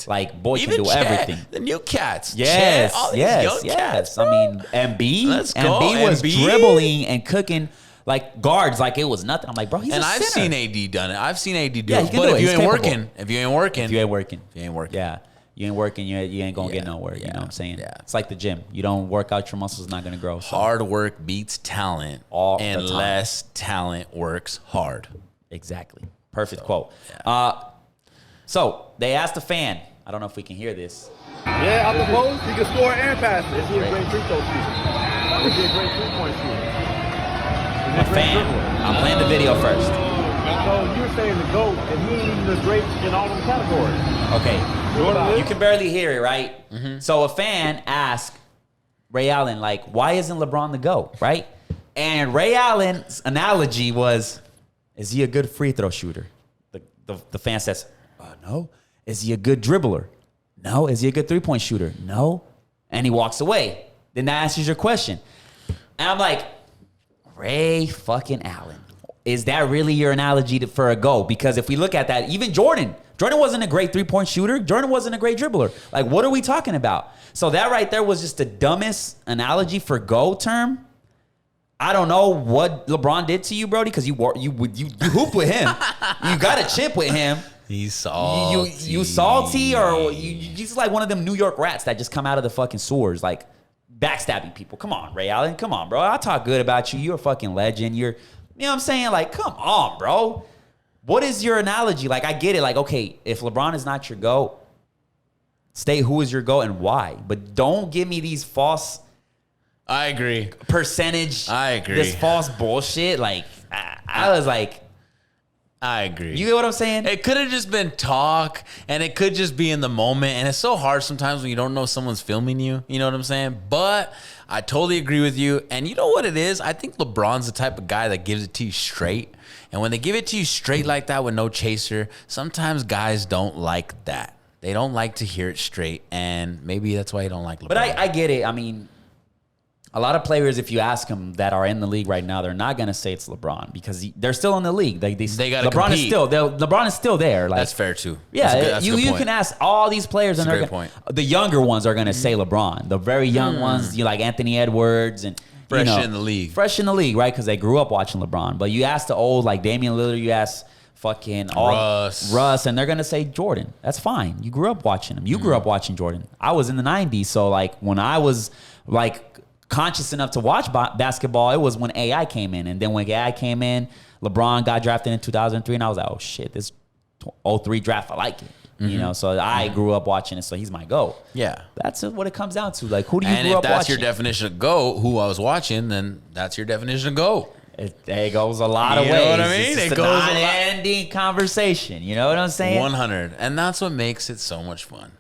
Like, boy even can do everything. The new cats. Yes, all these yes. cats, I mean, Embiid. Let's go. Embiid was dribbling and cooking like guards like it was nothing. I'm like, bro, he's a center. I've seen AD done it. I've seen AD do Yeah, it. he can But do if it. you He's ain't capable. working, Yeah. You ain't working, you ain't gonna get nowhere. You know what I'm saying? Yeah. It's like the gym. You don't work out, your muscles not gonna grow. So. Hard work beats talent. All the time. Unless talent works hard. Exactly. Perfect quote. Yeah. So they asked a fan. I don't know if we can hear this. Yeah, out the post, he can score and pass. Is he a great free throw shooter? Is he a great three-point shooter? A fan. I'm playing the video first. So you're saying the GOAT, and he ain't even as great in all them categories. Okay. You can barely hear it, right? Mm-hmm. So a fan asked Ray Allen, like, why isn't LeBron the GOAT, right? And Ray Allen's analogy was, is he a good free throw shooter? The fan says, no. Is he a good dribbler? No. Is he a good three-point shooter? No. And he walks away. Then that answers your question. And I'm like, Ray fucking Allen. Is that really your analogy for a GOAT? Because if we look at that, even Jordan wasn't a great three-point shooter. Jordan wasn't a great dribbler. Like, what are we talking about? So that right there was just the dumbest analogy for GOAT term. I don't know what LeBron did to you, Brody, because you hooped with him. You got a chip with him. He's salty. You salty, or you just like one of them New York rats that just come out of the fucking sewers, like backstabbing people. Come on, Ray Allen. Come on, bro. I talk good about you. You're a fucking legend. You know what I'm saying? Like, come on, bro. What is your analogy? Like, I get it. Like, okay, if LeBron is not your GOAT, state who is your GOAT and why. But don't give me these false... I agree. Percentage. I agree. This false bullshit. Like, I was like... I agree. You get what I'm saying? It could have just been talk, and it could just be in the moment. And it's so hard sometimes when you don't know someone's filming you. You know what I'm saying? But I totally agree with you. And you know what it is? I think LeBron's the type of guy that gives it to you straight. And when they give it to you straight like that with no chaser, sometimes guys don't like that. They don't like to hear it straight. And maybe that's why you don't like LeBron. But I get it. I mean... A lot of players, if you ask them that are in the league right now, they're not gonna say it's LeBron because they're still in the league. They got to compete. LeBron is still there. Like, that's fair too. Yeah, that's a good you point. can ask all these players, that's and a great point. The younger ones are gonna say LeBron. The very young ones, you like Anthony Edwards and fresh in the league, right? Because they grew up watching LeBron. But you ask the old like Damian Lillard, you ask fucking Russ, and they're gonna say Jordan. That's fine. You grew up watching him. You grew up watching Jordan. I was in the '90s, so like when I was like conscious enough to watch basketball, it was when AI came in. And then when AI came in, LeBron got drafted in 2003, and I was like, oh shit, this 03 draft, I like it. You know, so I grew up watching it, so he's my GOAT. Yeah. That's what it comes down to. Like, who do you grow up watching? And if that's your definition of GOAT, who I was watching, then that's your definition of GOAT. It goes a lot of ways. You know what I mean? It goes an ending conversation. You know what I'm saying? 100. And that's what makes it so much fun.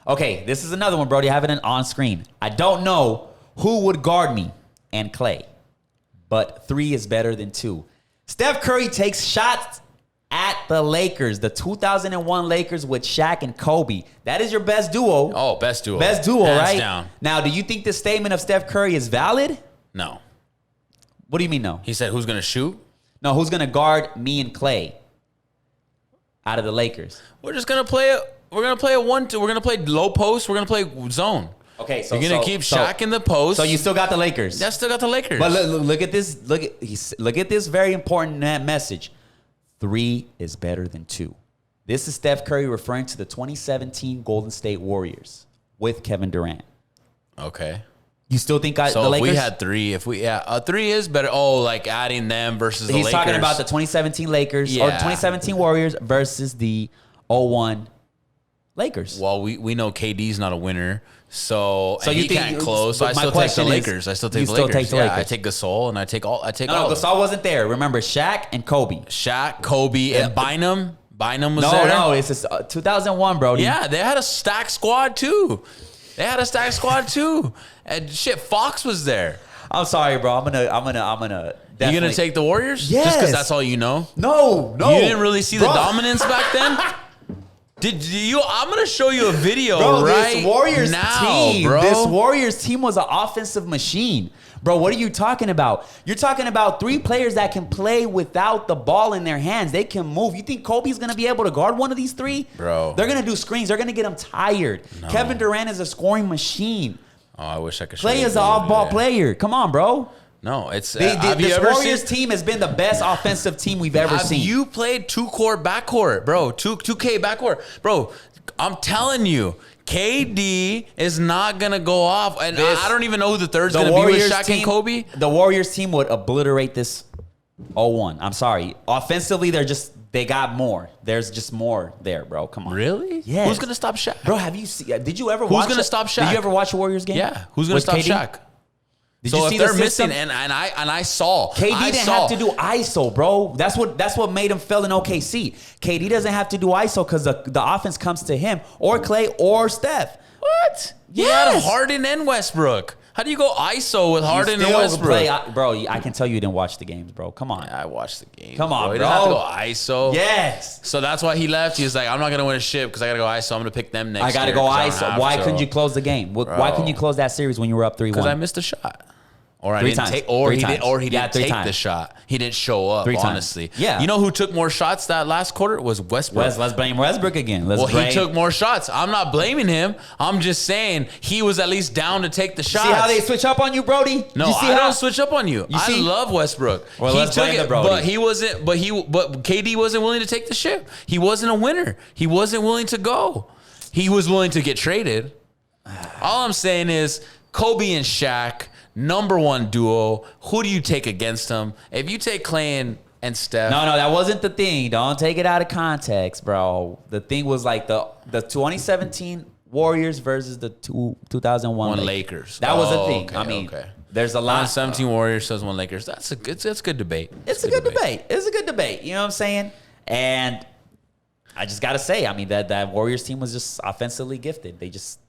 Okay, this is another one, Brody. I have it on screen. I don't know who would guard me and Clay, but 3 is better than 2. Steph Curry takes shots at the Lakers, the 2001 Lakers with Shaq and Kobe. That is your best duo. Oh, best duo. Best duo, hands right? Down. Now, do you think this statement of Steph Curry is valid? No. What do you mean no? He said who's going to shoot? No, who's going to guard me and Clay out of the Lakers? We're just going to play it. We're going to play a 1-2. We're going to play low post. We're going to play zone. Okay, so you're going to keep Shaq in the post. So you still got the Lakers. I still got the Lakers. But look at this. Look at this very important message. 3 is better than 2. This is Steph Curry referring to the 2017 Golden State Warriors with Kevin Durant. Okay. You still think the Lakers? So if we had 3, 3 is better. Oh, like adding them versus the Lakers. He's talking about the 2017 Lakers or 2017 Warriors versus the 01 Lakers. Well, we know KD's not a winner, so you he can't close. So I still take the Lakers. I still take the Lakers. I take Gasol and I take all. No, Gasol wasn't there. Remember, Shaq and Kobe. Shaq, Kobe, and Bynum. Bynum was there. No, it's just 2001, Brody. Yeah, they had a stacked squad too. And shit, Fox was there. I'm sorry, bro. I'm gonna. You gonna take the Warriors? Yes. Just because that's all you know? No. You didn't really see the dominance back then? Did you? I'm gonna show you a video right this Warriors now, team, bro. This Warriors team was an offensive machine. Bro, what are you talking about? You're talking about 3 players that can play without the ball in their hands. They can move. You think Kobe's going to be able to guard one of these 3? Bro. They're going to do screens. They're going to get them tired. No. Kevin Durant is a scoring machine. Oh, I wish I could show Clay you is an off-ball player. Come on, bro. No, it's... This Warriors team has been the best offensive team we've ever seen. You played 2-court backcourt, bro. 2K backcourt. Bro, I'm telling you, KD is not going to go off. And I don't even know who the third's going to be with Shaq and Kobe. The Warriors team would obliterate this 0-1. I'm sorry. Offensively, they got more. There's just more there, bro. Come on. Really? Yeah. Who's going to stop Shaq? Bro, have you seen... Did you ever watch... Who's going to stop Shaq? Did you ever watch a Warriors game? Yeah. Who's going to stop Shaq? Did so you if see they're the system? missing, and I saw KD didn't have to do ISO, bro. That's what made him fail in OKC. KD doesn't have to do ISO because the offense comes to him or Clay or Steph. What? Yes. You had Harden and Westbrook. How do you go ISO with Harden and Westbrook? Bro, I can tell you didn't watch the games, bro. Come on. Yeah, I watched the game. Come on, bro. You don't have to go ISO. Yes. So that's why he left. He was like, I'm not going to win a ship because I got to go ISO. I'm going to pick them next I got to go ISO. Why couldn't you close the game? Why couldn't you close that series when you were up 3-1? Because I missed a shot. Or I 3 didn't times. take, or 3 he times. didn't, or he Yeah, didn't 3 take times. the shot. He didn't show up. 3 times. Honestly, Yeah. You know who took more shots that last quarter was Westbrook. Let's blame Westbrook again. He took more shots. I'm not blaming him. I'm just saying he was at least down to take the shots. See how they switch up on you, Brody? No, I don't switch up on you. I love Westbrook. Well, he let's took blame it, the Brody. but he wasn't. But KD wasn't willing to take the ship. He wasn't a winner. He wasn't willing to go. He was willing to get traded. All I'm saying is Kobe and Shaq. #1 duo. Who do you take against them? If you take Clay and Steph. No, that wasn't the thing. Don't take it out of context, bro. The thing was like the 2017 Warriors versus the 2001 Lakers. That was the thing. Okay, I mean, okay. There's a lot. 17 Warriors, 2001 Lakers. That's a good debate. It's a good debate. It's a good debate. You know what I'm saying? And I just got to say, I mean, that Warriors team was just offensively gifted.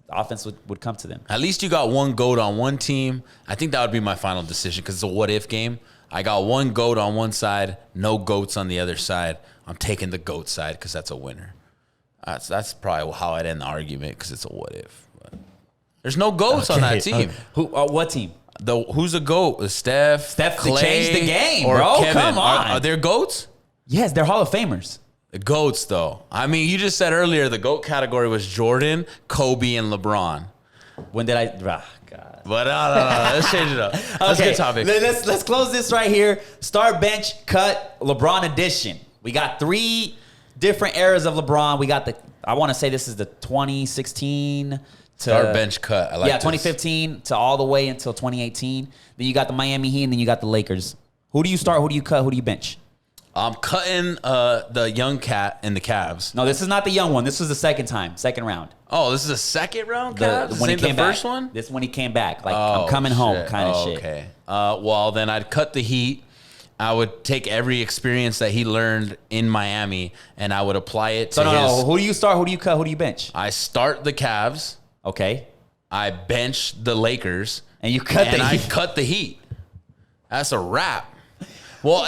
Offense would come to them. At least you got one GOAT on one team. I think that would be my final decision because it's a what-if game. I got one GOAT on one side, no GOATs on the other side. I'm taking the GOAT side because that's a winner. That's probably how I'd end the argument because it's a what-if. There's no GOATs on that team. What team? Who's a GOAT? Steph Clay, changed the game, or bro. Kevin. Come on. Are there GOATs? Yes, they're Hall of Famers. The GOATs, though. I mean, you just said earlier the GOAT category was Jordan, Kobe, and LeBron. When did I? Oh, God. But no. Let's change it up. That's a good topic. Let's close this right here. Start, bench, cut, LeBron edition. We got 3 different eras of LeBron. We got I want to say this is the 2016 to start, bench, cut. I like this. 2015 to all the way until 2018. Then you got the Miami Heat, and then you got the Lakers. Who do you start? Who do you cut? Who do you bench? I'm cutting the young cat in the Cavs. No, this is not the young one. This was the second round. Oh, this is a second round Cavs? When he came back. First one? This is when he came back. Like, I'm coming home kind of shit. Okay. Well, then I'd cut the Heat. I would take every experience that he learned in Miami, and I would apply it to No. Who do you start? Who do you cut? Who do you bench? I start the Cavs. Okay. I bench the Lakers. And you cut the Heat. I cut the Heat. That's a wrap. Well,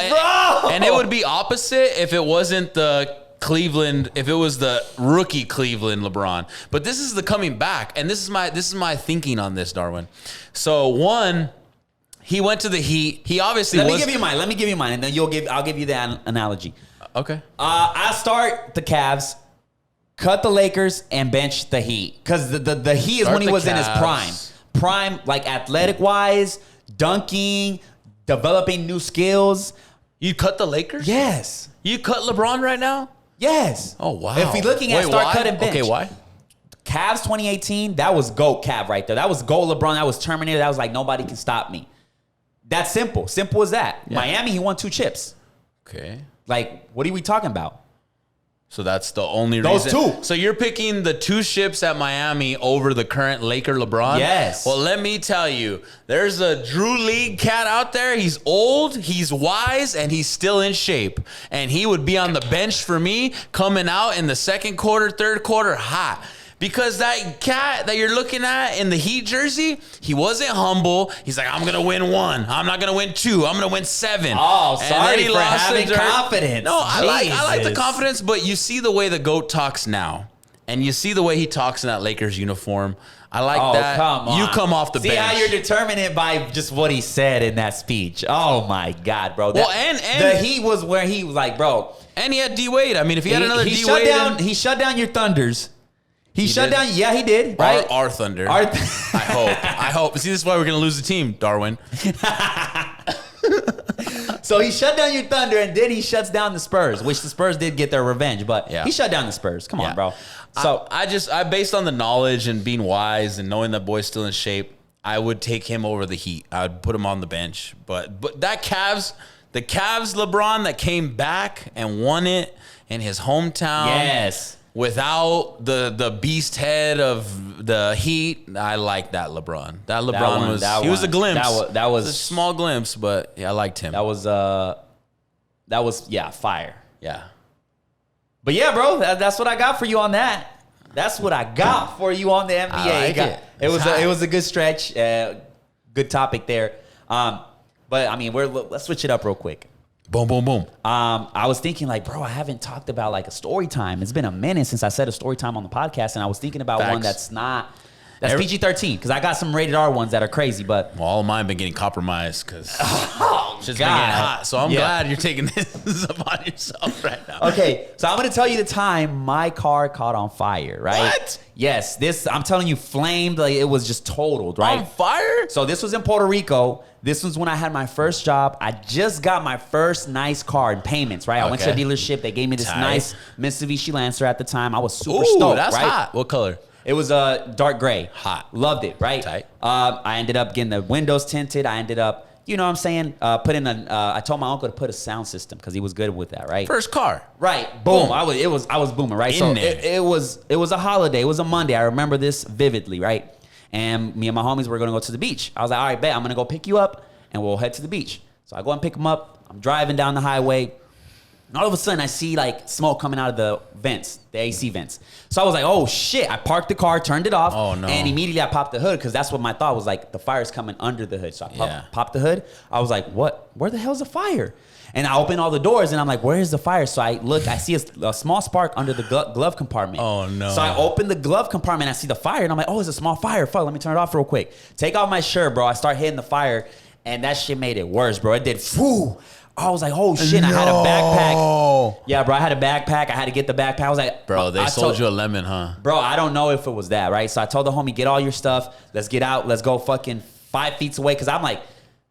and it would be opposite if it wasn't the Cleveland, if it was the rookie Cleveland LeBron. But this is the coming back, and this is my thinking on this, Darwin. So one, he went to the Heat. He obviously Let me give you mine, and then I'll give you the analogy. Okay. I start the Cavs, cut the Lakers, and bench the Heat because the Heat is when he was in his prime, like athletic wise, dunking. Developing new skills. You cut the Lakers? Yes. You cut LeBron right now? Yes. Oh, wow. If we're looking at start, cut, and bench. Okay, why? Cavs 2018, that was GOAT Cav right there. That was GOAT LeBron. That was Terminator. That was like, nobody can stop me. That's simple. Simple as that. Yeah. Miami, he won 2 chips. Okay. Like, what are we talking about? So that's the only reason. Those 2. So you're picking the 2 ships at Miami over the current Laker LeBron? Yes. Well, let me tell you, there's a Drew League cat out there. He's old, he's wise, and he's still in shape. And he would be on the bench for me coming out in the second quarter, third quarter hot. Because that cat that you're looking at in the Heat jersey, he wasn't humble. He's like, I'm gonna win 1. I'm not gonna win 2. I'm gonna win 7. Oh, sorry for having confidence. No, I like the confidence, but you see the way the GOAT talks now, and you see the way he talks in that Lakers uniform. I like that. Come on. You come off the bench. See how you're determining it by just what he said in that speech. Oh my God, bro. Well, and the Heat was where he was like, bro. And he had D Wade. I mean, if he had another D Wade, he shut down your Thunders. He shut down. Yeah, he did. Right, our Thunder. I hope. See, this is why we're gonna lose the team, Darwin. So he shut down your Thunder, and then he shuts down the Spurs, which the Spurs did get their revenge. But he shut down the Spurs. Come on, bro. So I based on the knowledge and being wise and knowing that boy's still in shape, I would take him over the Heat. I would put him on the bench. But the Cavs LeBron that came back and won it in his hometown. Yes. Without the beast head of the Heat, I like that LeBron. That LeBron was a glimpse. That was a small glimpse, but I liked him. That was fire. Yeah. But yeah, bro, that's what I got for you on that. That's what I got for you on the NBA. I like It was a good stretch, good topic there. But I mean, let's switch it up real quick. Boom, boom, boom. I was thinking like, bro, I haven't talked about like a story time. It's been a minute since I said a story time on the podcast, and I was thinking about one that's PG-13, because I got some rated R ones that are crazy, but all of mine been getting compromised because shit's been getting hot. So I'm glad you're taking this upon yourself right now. Okay, so I'm gonna tell you the time my car caught on fire. Right? What? Yes, this I'm telling you, flamed. Like it was just totaled. Right? On fire? So this was in Puerto Rico. This was when I had my first job. I just got my first nice car in payments, right? I went to a dealership. They gave me this nice Mitsubishi Lancer at the time. I was super stoked, that's right? hot. What color? It was dark gray. Hot. Loved it, right? Tight. I ended up getting the windows tinted. I ended up, you know what I'm saying, I told my uncle to put a sound system because he was good with that, right? First car. Right. Boom. I was booming, right? It was a holiday. It was a Monday. I remember this vividly, right? And me and my homies were going to go to the beach. I was like, all right, bet, I'm going to go pick you up and we'll head to the beach. So I go and pick him up. I'm driving down the highway. And all of a sudden, I see like smoke coming out of the vents, the AC vents. So I was like, oh shit. I parked the car, turned it off. Oh no. And immediately I popped the hood because that's what my thought was, like, the fire's coming under the hood. So I popped the hood. I was like, what? Where the hell's the fire? And I open all the doors and I'm like, where is the fire? So I look, I see a small spark under the glove compartment. Oh no. So I open the glove compartment, I see the fire, and I'm like, oh, it's a small fire. Fuck, let me turn it off real quick. Take off my shirt, bro. I start hitting the fire, and that shit made it worse, bro. It did, whoo. I was like, oh shit, I had a backpack. Yeah, bro, I had a backpack. I had to get the backpack. I was like, bro, they sold you a lemon, huh? Bro, I don't know if it was that, right? So I told the homie, get all your stuff. Let's get out. Let's go fucking 5 feet away. Because I'm like,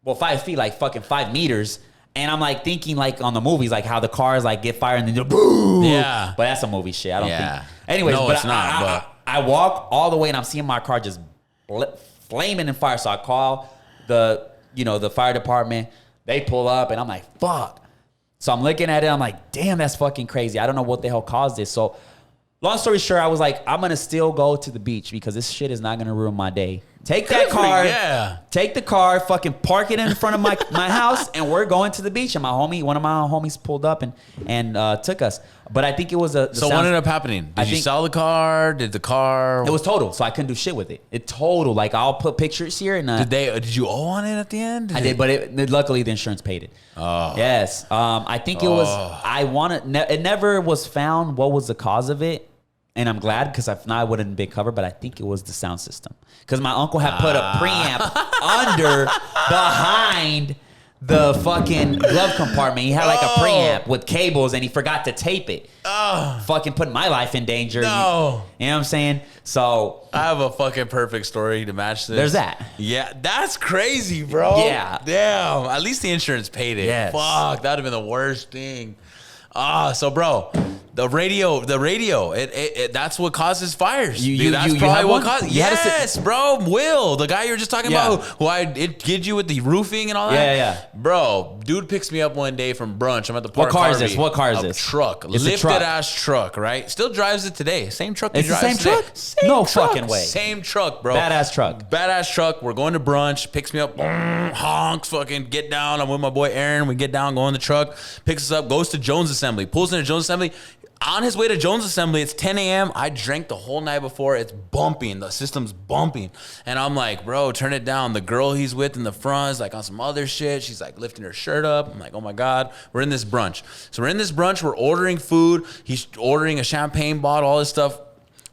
well, 5 feet, like fucking 5 meters. And I'm like thinking like on the movies, like how the cars like get fired and then just boom. Yeah. But that's a movie shit. I don't think. Anyways, no, but it's not. I walk all the way and I'm seeing my car just flaming in fire. So I call the fire department. They pull up and I'm like, fuck. So I'm looking at it. I'm like, damn, that's fucking crazy. I don't know what the hell caused this. So long story short, I was like, I'm going to still go to the beach because this shit is not going to ruin my day. Take that car, take the car, fucking park it in front of my house, and we're going to the beach. And one of my homies pulled up and took us. But I think it was So what ended up happening? Did you sell the car? Did the car? It was total, so I couldn't do shit with it. It totaled. Like, I'll put pictures here. And did you owe on it at the end? I did, but luckily the insurance paid it. Oh. Yes. I think it was, it never was found what was the cause of it. And I'm glad, because if not, I wouldn't have been covered. But I think it was the sound system, because my uncle had put a preamp behind the fucking glove compartment. He had like a preamp with cables, and he forgot to tape it. Fucking putting my life in danger. No. You know what I'm saying? So I have a fucking perfect story to match this. There's that. Yeah, that's crazy, bro. Yeah. Damn. At least the insurance paid it. Yes. Fuck, that would have been the worst thing. So bro, the radio, that's what causes fires. That's probably what causes. Yes, bro. Will, the guy you were just talking about, who I did you with the roofing and all that. Yeah. Bro, dude picks me up one day from brunch. I'm at the park. What car is this? What car is this? Truck, lifted ass truck, right? Still drives it today. Same truck. It's the same truck. No fucking way. Same truck, bro. Badass truck. We're going to brunch. Picks me up. Honks. Fucking get down. I'm with my boy Aaron. We get down. Go in the truck. Picks us up. Goes to Jones Assembly. Pulls into Jones Assembly. On his way to Jones Assembly, it's 10 a.m. I drank the whole night before. It's bumping. The system's bumping. And I'm like, bro, turn it down. The girl he's with in the front is like on some other shit. She's like lifting her shirt up. I'm like, oh my God. We're in this brunch. So we're in this brunch. We're ordering food. He's ordering a champagne bottle, all this stuff.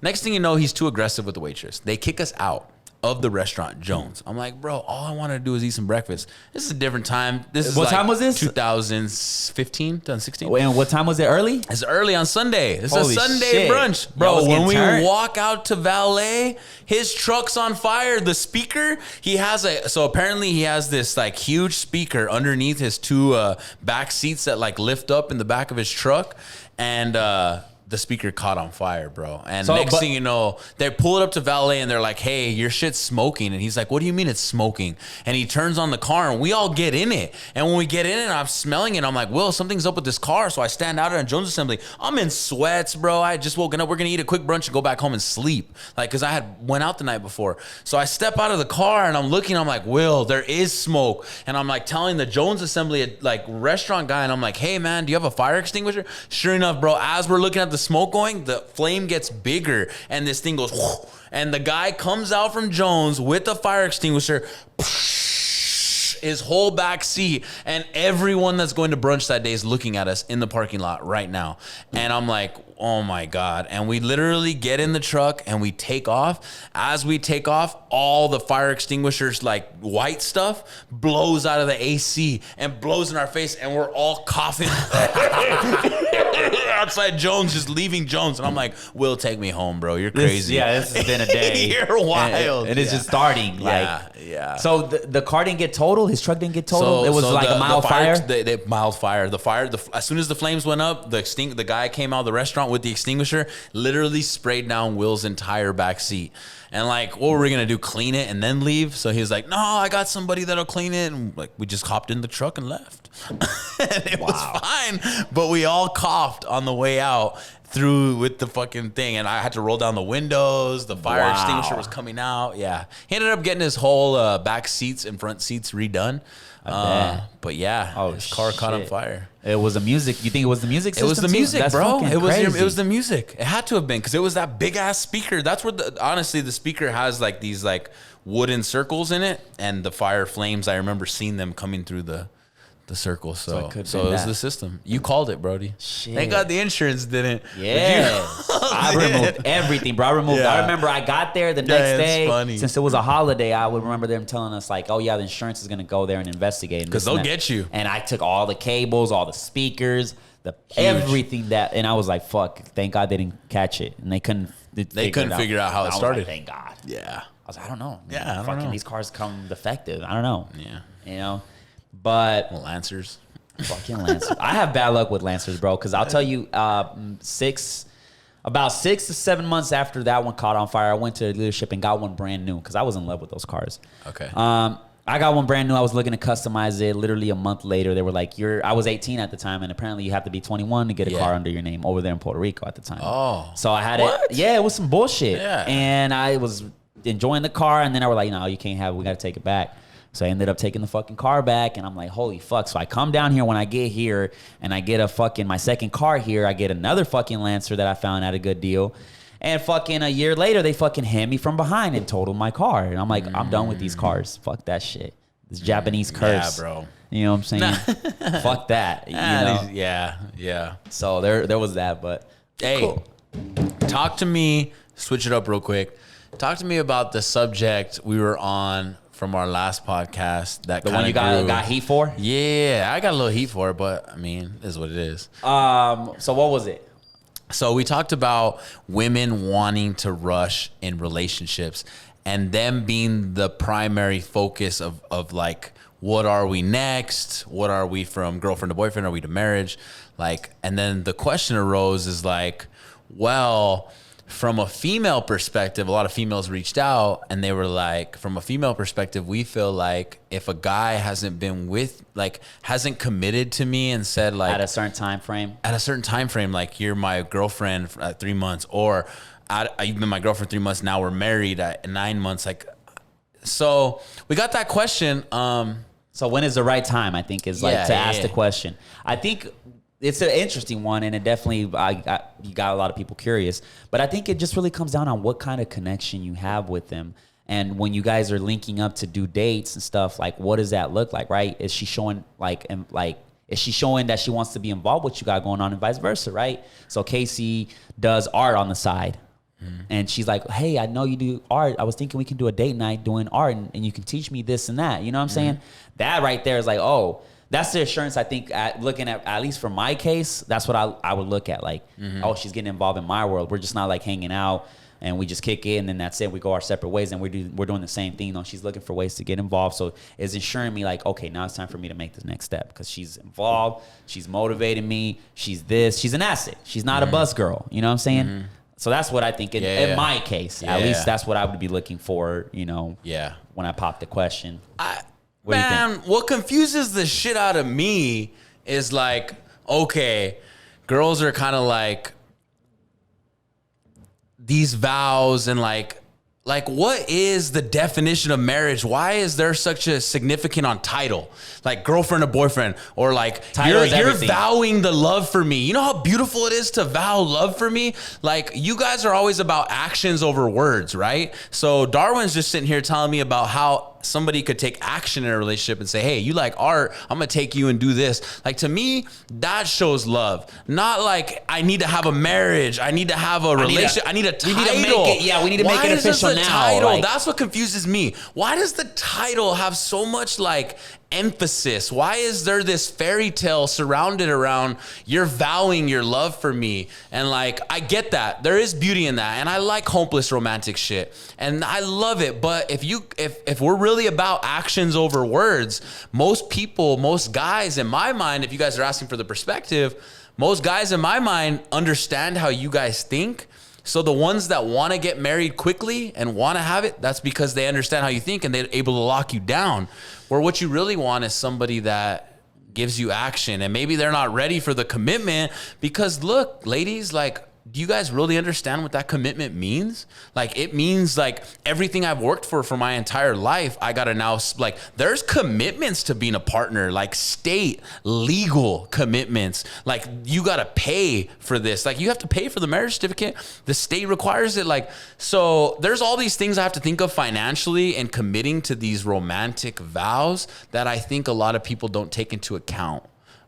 Next thing you know, he's too aggressive with the waitress. They kick us out of the restaurant, Jones. I'm like, bro, all I want to do is eat some breakfast. This is a different time. This is what time was this? 2015, 2016. Wait, and what time was it? Early? It's early on Sunday. It's Holy a Sunday shit. brunch. Bro, when we walk out to valet, his truck's on fire. The speaker, so apparently he has this like huge speaker underneath his two back seats that like lift up in the back of his truck. And the speaker caught on fire, bro. And next thing you know, they pull it up to valet and they're like, hey, your shit's smoking. And he's like, what do you mean it's smoking? And he turns on the car and we all get in it. And when we get in it, I'm smelling it. I'm like, Will, something's up with this car. So I stand out at Jones Assembly. I'm in sweats, bro. I had just woken up. We're going to eat a quick brunch and go back home and sleep. Like, because I had went out the night before. So I step out of the car and I'm looking. I'm like, Will, there is smoke. And I'm like telling the Jones Assembly, like restaurant guy. And I'm like, hey, man, do you have a fire extinguisher? Sure enough, bro, as we're looking at the smoke going, the flame gets bigger and this thing goes whoosh, and the guy comes out from Jones with a fire extinguisher, his whole back seat, and everyone that's going to brunch that day is looking at us in the parking lot right now. And I'm like, oh my God. And we literally get in the truck and we take off. As we take off, all the fire extinguishers, like white stuff, blows out of the AC and blows in our face, and we're all coughing outside Jones, just leaving Jones. And I'm like, Will, take me home, bro. You're crazy. This has been a day. You're wild. And it's just starting. Yeah. So the car didn't get totaled? His truck didn't get totaled? It was like a mild fire? Mild fire. The fire, as soon as the flames went up, the guy came out of the restaurant with the extinguisher, literally sprayed down Will's entire back seat. And like, what were we gonna do? Clean it and then leave? So he was like, no, I got somebody that'll clean it. And like, we just hopped in the truck and left. And it was fine. But we all coughed on the way out through with the fucking thing. And I had to roll down the windows. The fire extinguisher was coming out. Yeah. He ended up getting his whole back seats and front seats redone. But yeah, his car caught on fire. It was the music. You think it was the music system? It was the music, That's bro. It was the the music. It had to have been, because it was that big ass speaker. That's where honestly the speaker has like these like wooden circles in it, and the fire flames. I remember seeing them coming through the circle. So it was the system. You called it, Brody. Shit. Thank God the insurance didn't. Yeah. I removed everything, bro. I remember I got there the next day. Funny. Since it was a holiday, I would remember them telling us like, oh yeah, the insurance is going to go there and investigate. Because they'll get you. And I took all the cables, all the speakers, everything and I was like, fuck, thank God they didn't catch it. And they couldn't figure out how it started. Like, thank God. Yeah. I was like, I don't know. Yeah, I don't fucking know. These cars come defective. I don't know. Yeah. You know? But Lancers. fucking Lancers. I have bad luck with Lancers, bro, because I'll tell you, about 6 to 7 months after that one caught on fire, I went to the dealership and got one brand new because I was in love with those cars. Okay. I got one brand new. I was looking to customize it. Literally a month later, they were like, I was 18 at the time, and apparently you have to be 21 to get a car under your name over there in Puerto Rico at the time. Oh. So I had What? it. Yeah, it was some bullshit. Yeah. And I was enjoying the car, and then I were like, no, you can't have it. We got to take it back. So I ended up taking the fucking car back, and I'm like, holy fuck. So I come down here. When I get here and I get my second car here, I get another fucking Lancer that I found at a good deal. And fucking a year later, they fucking hit me from behind and totaled my car. And I'm like, I'm done with these cars. Fuck that shit. This Japanese curse. Yeah, bro. You know what I'm saying? Fuck that. You know? Yeah. So there was that, but hey, cool. Talk to me. Switch it up real quick. Talk to me about the subject we were on from our last podcast. That the one you got heat for? Yeah, I got a little heat for it, but I mean, it is what it is. So what was it? So we talked about women wanting to rush in relationships and them being the primary focus of like, what are we next? What are we from girlfriend to boyfriend? Are we to marriage? Like, and then the question arose is like, well, from a female perspective, a lot of females reached out and they were like, from a female perspective, we feel like if a guy hasn't committed to me and said like at a certain time frame, like you're my girlfriend at 3 months, or you've been my girlfriend 3 months, now we're married at 9 months. Like, so we got that question. So when is the right time? I think is like to ask the question. I think it's an interesting one, and it definitely you got a lot of people curious. But I think it just really comes down on what kind of connection you have with them. And when you guys are linking up to do dates and stuff, like, what does that look like, right? Is she showing is she showing that she wants to be involved with what you got going on, and vice versa, right? So Casey does art on the side. And she's like, hey, I know you do art. I was thinking we can do a date night doing art, and you can teach me this and that. You know what I'm saying? That right there is like, oh, that's the assurance I think looking at least for my case, that's what I would look at. Like, oh, she's getting involved in my world. We're just not like hanging out and we just kick it and then that's it. We go our separate ways and we're doing the same thing. You know, she's looking for ways to get involved. So it's ensuring me like, okay, now it's time for me to make the next step because she's involved. She's motivating me. She's an asset. She's not a bus girl. You know what I'm saying? So that's what I think in my case. At least that's what I would be looking for, you know, when I pop the question. What confuses the shit out of me is like, okay, girls are kind of like these vows and like what is the definition of marriage? Why is there such a significant on title? Like girlfriend or boyfriend, or like you're vowing the love for me. You know how beautiful it is to vow love for me? Like you guys are always about actions over words, right? So Darwin's just sitting here telling me about how somebody could take action in a relationship and say, hey, you like art, I'm gonna take you and do this. Like to me, that shows love. Not like I need to have a marriage, I need to have a relationship, I need a title. We need to make it official now. Title? Like, that's what confuses me. Why does the title have so much like emphasis? Why is there this fairy tale surrounded around you're vowing your love for me? And like, I get that. There is beauty in that. And I like hopeless romantic shit. And I love it. But if we're really about actions over words, most guys in my mind, if you guys are asking for the perspective, most guys in my mind understand how you guys think. So the ones that want to get married quickly and want to have it, that's because they understand how you think and they're able to lock you down. Where what you really want is somebody that gives you action, and maybe they're not ready for the commitment because look, ladies, like, do you guys really understand what that commitment means? Like, it means like everything I've worked for my entire life, I gotta now, like, there's commitments to being a partner, like state legal commitments. Like, you gotta pay for this. Like, you have to pay for the marriage certificate. The state requires it. Like, so there's all these things I have to think of financially and committing to these romantic vows that I think a lot of people don't take into account.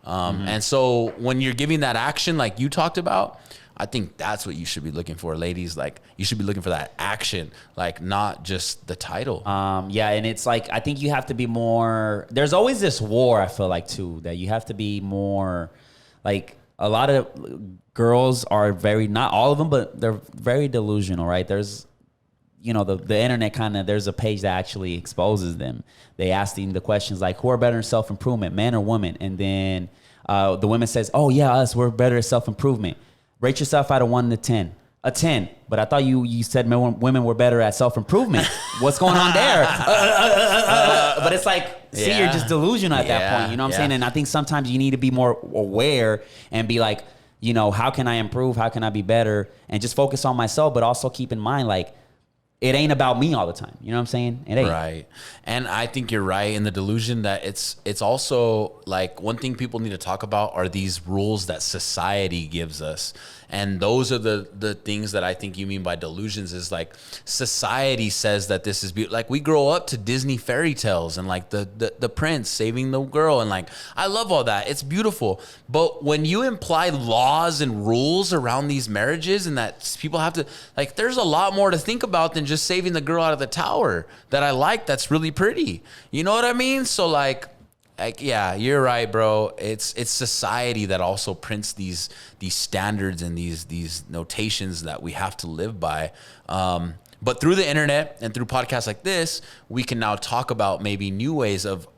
And so when you're giving that action, like you talked about, I think that's what you should be looking for, ladies. Like, you should be looking for that action, like not just the title. Yeah, and it's like, I think you have to be more, there's always this war, I feel like, too, that you have to be more, like, a lot of girls are very, not all of them, but they're very delusional, right? There's, you know, the internet kind of, there's a page that actually exposes them. They ask them the questions like, who are better in self-improvement, men or women? And then the women says, oh, yeah, us, we're better at self-improvement. Rate yourself out of 1 to 10. A 10. But I thought you said women were better at self-improvement. What's going on there? But it's like, see, you're just delusional at that point. You know what I'm saying? And I think sometimes you need to be more aware and be like, you know, how can I improve? How can I be better? And just focus on myself, but also keep in mind, like, it ain't about me all the time. You know what I'm saying? It ain't. Right. And I think you're right in the delusion that it's also like one thing people need to talk about are these rules that society gives us. And those are the things that I think you mean by delusions is like society says that this is beautiful. Like we grow up to Disney fairy tales and like the prince saving the girl. And like, I love all that. It's beautiful. But when you imply laws and rules around these marriages and that people have to, like, there's a lot more to think about than just saving the girl out of the tower that I like. That's really pretty. You know what I mean? So like, yeah, you're right, bro. It's society that also prints these standards and these notations that we have to live by. But through the internet and through podcasts like this, we can now talk about maybe new ways of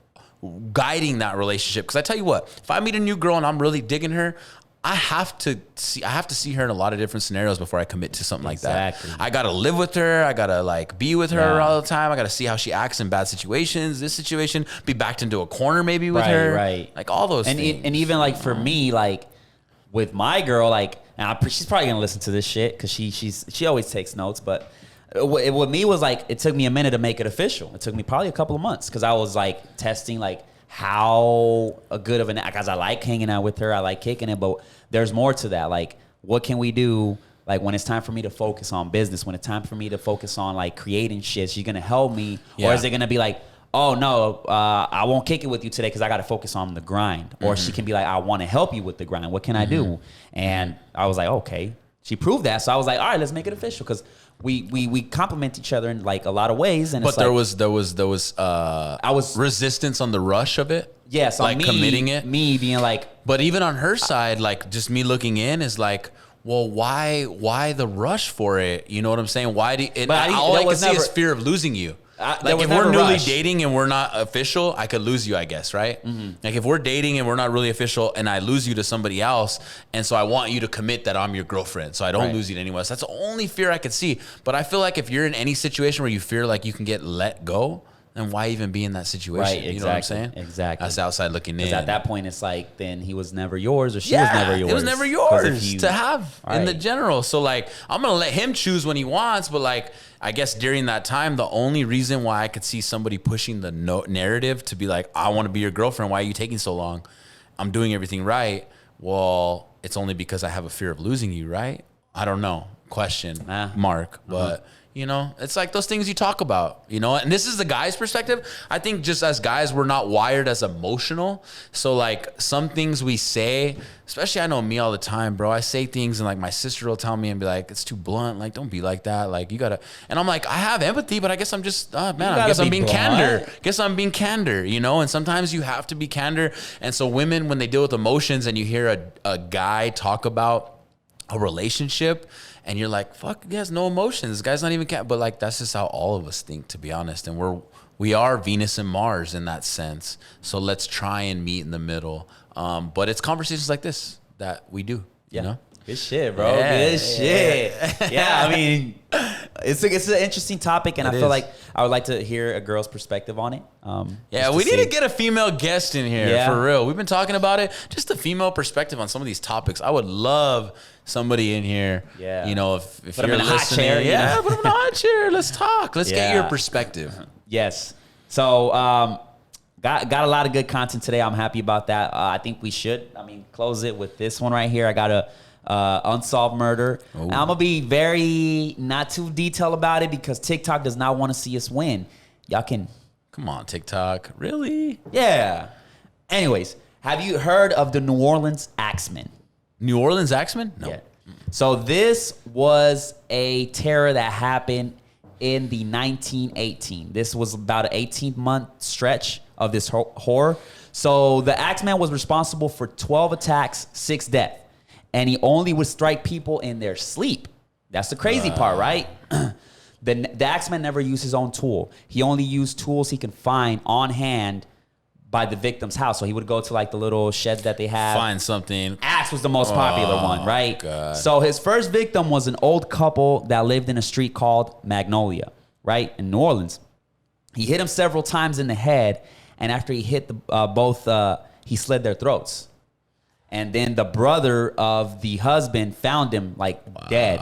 guiding that relationship. Because I tell you what, if I meet a new girl and I'm really digging her, I have to see her in a lot of different scenarios before I commit to something like that. I got to live with her. I got to like be with her all the time. I got to see how she acts in bad situations, this situation, be backed into a corner maybe with her. Right. Like all those things. And even like for me, like with my girl, like, and she's probably going to listen to this shit because she always takes notes. But with me was like, it took me a minute to make it official. It took me probably a couple of months because I was like testing like, how good of an, because I like hanging out with her, I like kicking it, but there's more to that. Like, what can we do? Like, when it's time for me to focus on business, when it's time for me to focus on like creating shit, she's gonna help me, or is it gonna be like, oh no, I won't kick it with you today because I got to focus on the grind. Or she can be like, I want to help you with the grind. What can I do? And I was like, okay. She proved that. So I was like, all right, let's make it official, because we complement each other in like a lot of ways. And but there was I was resistance on the rush of it. Yes, like committing it. Me being like, but even on her side, like just me looking in is like, well, why the rush for it? You know what I'm saying? Why do it? All I can see is fear of losing you. Like if we're newly dating and we're not official, I could lose you, I guess, right? Like if we're dating and we're not really official and I lose you to somebody else, and so I want you to commit that I'm your girlfriend, so I don't lose you to anyone else. That's the only fear I could see. But I feel like if you're in any situation where you feel like you can get let go, then why even be in that situation? Right, exactly. You know what I'm saying? Exactly. That's outside looking in. At that point, it's like, then he was never yours, or she was never yours. It was never yours to have in the general. So like, I'm going to let him choose when he wants, but like, I guess during that time, the only reason why I could see somebody pushing the narrative to be like, I want to be your girlfriend, why are you taking so long? I'm doing everything right. Well, it's only because I have a fear of losing you, right? I don't know. Question mark. But you know, it's like those things you talk about, you know, and this is the guy's perspective. I think just as guys, we're not wired as emotional. So like some things we say, especially I know me all the time, bro, I say things and like my sister will tell me and be like, it's too blunt. Like, don't be like that. Like you gotta, and I'm like, I have empathy, but I guess I'm just, I guess I'm being candor. Guess I'm being candor, you know? And sometimes you have to be candor. And so women, when they deal with emotions and you hear a guy talk about a relationship, and you're like, fuck, he has no emotions. This guy's not even but like, that's just how all of us think, to be honest. And we are Venus and Mars in that sense. So let's try and meet in the middle. But it's conversations like this that we do, you know? Good shit, bro. Good shit. Yeah, I mean, it's an interesting topic, and I feel like I would like to hear a girl's perspective on it. We need to get a female guest in here, for real. We've been talking about it. Just a female perspective on some of these topics. I would love somebody in here. Yeah. You know, if put you're in a listening, hot chair, put them in a hot chair. Let's talk. Let's get your perspective. Yes. So, got a lot of good content today. I'm happy about that. I think we should, close it with this one right here. I got a unsolved murder. I'm gonna be very not too detailed about it because TikTok does not want to see us win. Y'all can come on, TikTok, really? Yeah. Anyways, have you heard of the New Orleans Axemen? New Orleans Axemen? No. Yeah. So this was a terror that happened in the 1918. This was about an 18-month stretch of this horror. So the Axeman was responsible for 12 attacks, 6 deaths. And he only would strike people in their sleep. That's the crazy part, right? The Axeman never used his own tool. He only used tools he could find on hand by the victim's house. So he would go to like the little sheds that they have. Find something. Axe was the most popular one, right? God. So his first victim was an old couple that lived in a street called Magnolia, right? In New Orleans. He hit him several times in the head. And after he hit both, he slit their throats. And then the brother of the husband found him like dead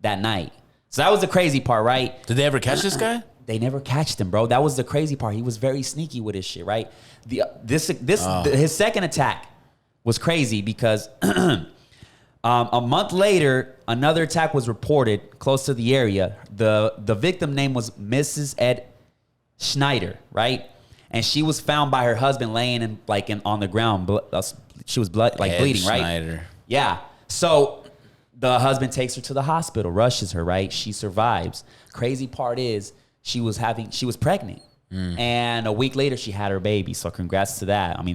that night. So that was the crazy part, right? Did they ever catch this guy? They never catched him, bro. That was the crazy part. He was very sneaky with his shit, right? His second attack was crazy because a month later, another attack was reported close to the area. The victim name was Mrs. Ed Schneider, right? And she was found by her husband laying on the ground. She was bleeding, right? Schneider. Yeah. So the husband takes her to the hospital, rushes her, right? She survives. Crazy part is she was pregnant. And a week later she had her baby. So congrats to that. It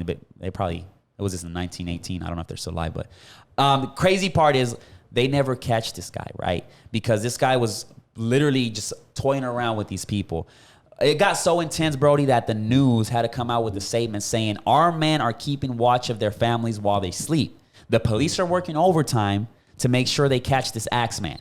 was just in 1918. I don't know if they're still alive, but crazy part is they never catch this guy, right? Because this guy was literally just toying around with these people. It got so intense, Brody, that the news had to come out with a statement saying, our men are keeping watch of their families while they sleep. The police are working overtime to make sure they catch this Axeman.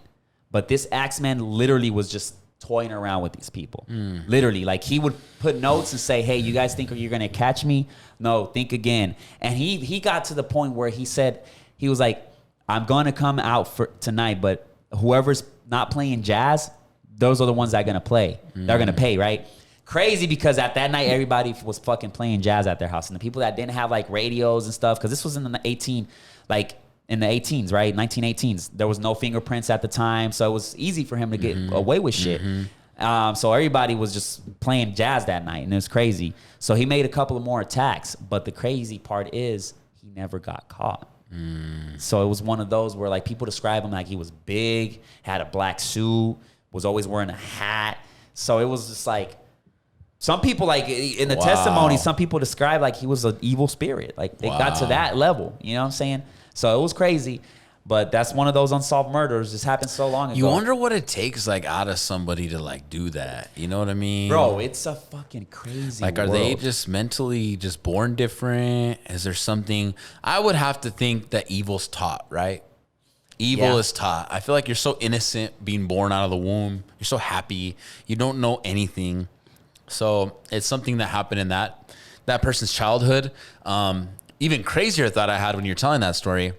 But this Axeman literally was just toying around with these people. Literally, like he would put notes and say, hey, you guys think you're going to catch me? No, think again. And he got to the point where he said, he was like, I'm going to come out for tonight, but whoever's not playing jazz, those are the ones that are going to play. They're going to pay, right? crazy because at that night everybody was fucking playing jazz at their house, and the people that didn't have like radios and stuff, because this was in the 18s, right? 1918s. There was no fingerprints at the time, so it was easy for him to get away with shit. So everybody was just playing jazz that night, and it was crazy. So he made a couple of more attacks, but the crazy part is he never got caught. So it was one of those where like people describe him like he was big, had a black suit, was always wearing a hat. So it was just like, some people, like in the testimony, some people describe like he was an evil spirit. Like they got to that level. You know what I'm saying? So it was crazy. But that's one of those unsolved murders. This happened so long ago. You wonder what it takes like out of somebody to like do that. You know what I mean? Bro, it's a fucking crazy like, are world. they just mentally just born different? Is there something? I would have to think that evil's taught, right? Evil is taught. I feel like you're so innocent being born out of the womb. You're so happy. You don't know anything. So it's something that happened in that person's childhood. Even crazier thought I had when you're telling that story,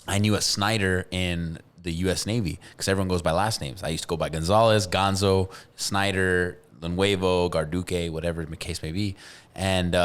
I knew a Snyder in the U.S. Navy because everyone goes by last names. I used to go by Gonzalez, Gonzo, Snyder, Lanuevo, Garduque, whatever the case may be. And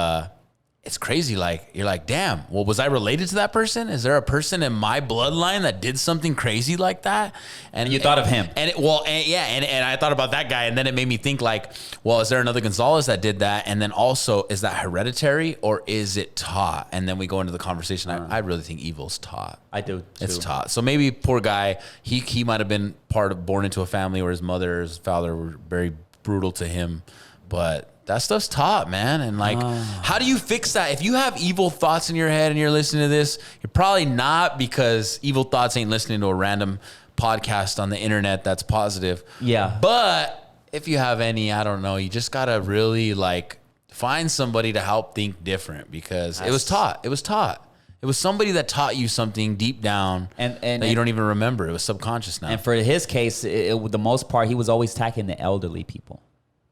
it's crazy. Like, you're like, damn, well, was I related to that person? Is there a person in my bloodline that did something crazy like that? And you thought of him. And I thought about that guy. And then it made me think like, well, is there another Gonzalez that did that? And then also, is that hereditary or is it taught? And then we go into the conversation. I really think evil's taught. I do too. It's taught. So maybe poor guy, he might have been born into a family where his mother or his father were very brutal to him. But that stuff's taught, man. And like, how do you fix that? If you have evil thoughts in your head and you're listening to this, you're probably not, because evil thoughts ain't listening to a random podcast on the internet that's positive. Yeah. But if you have any, I don't know, you just got to really like find somebody to help think different, because it was taught. It was taught. It was somebody that taught you something deep down and that you don't even remember. It was subconscious now. And for his case, the most part, he was always attacking the elderly people.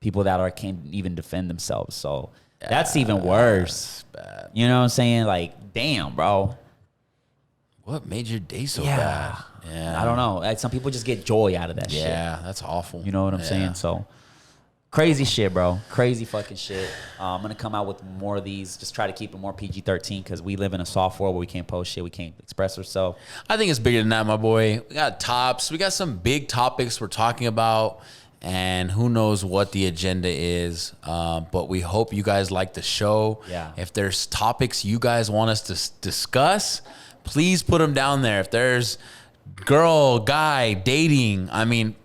People that can't even defend themselves. So that's even worse. That's bad. You know what I'm saying? Like, damn, bro. What made your day so bad? Yeah. I don't know. Like, some people just get joy out of that shit. Yeah, that's awful. You know what I'm saying? So crazy shit, bro. Crazy fucking shit. I'm going to come out with more of these. Just try to keep it more PG-13, because we live in a soft world where we can't post shit. We can't express ourselves. I think it's bigger than that, my boy. We got tops. We got some big topics we're talking about. And who knows what the agenda is, but we hope you guys like the show. Yeah. If there's topics you guys want us to discuss, please put them down there. If there's girl, guy, dating, I mean,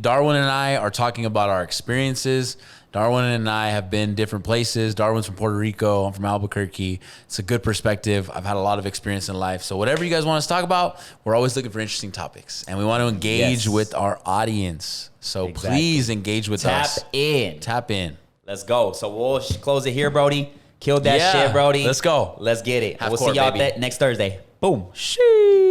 Darwin and I are talking about our experiences. Darwin and I have been different places. Darwin's from Puerto Rico. I'm from Albuquerque. It's a good perspective. I've had a lot of experience in life. So whatever you guys want us to talk about, we're always looking for interesting topics. And we want to engage with our audience. So please engage with us. Tap in. Let's go. So we'll close it here, Brody. Killed that shit, Brody. Let's go. Let's get it. We'll see y'all next Thursday. Boom. Sheesh.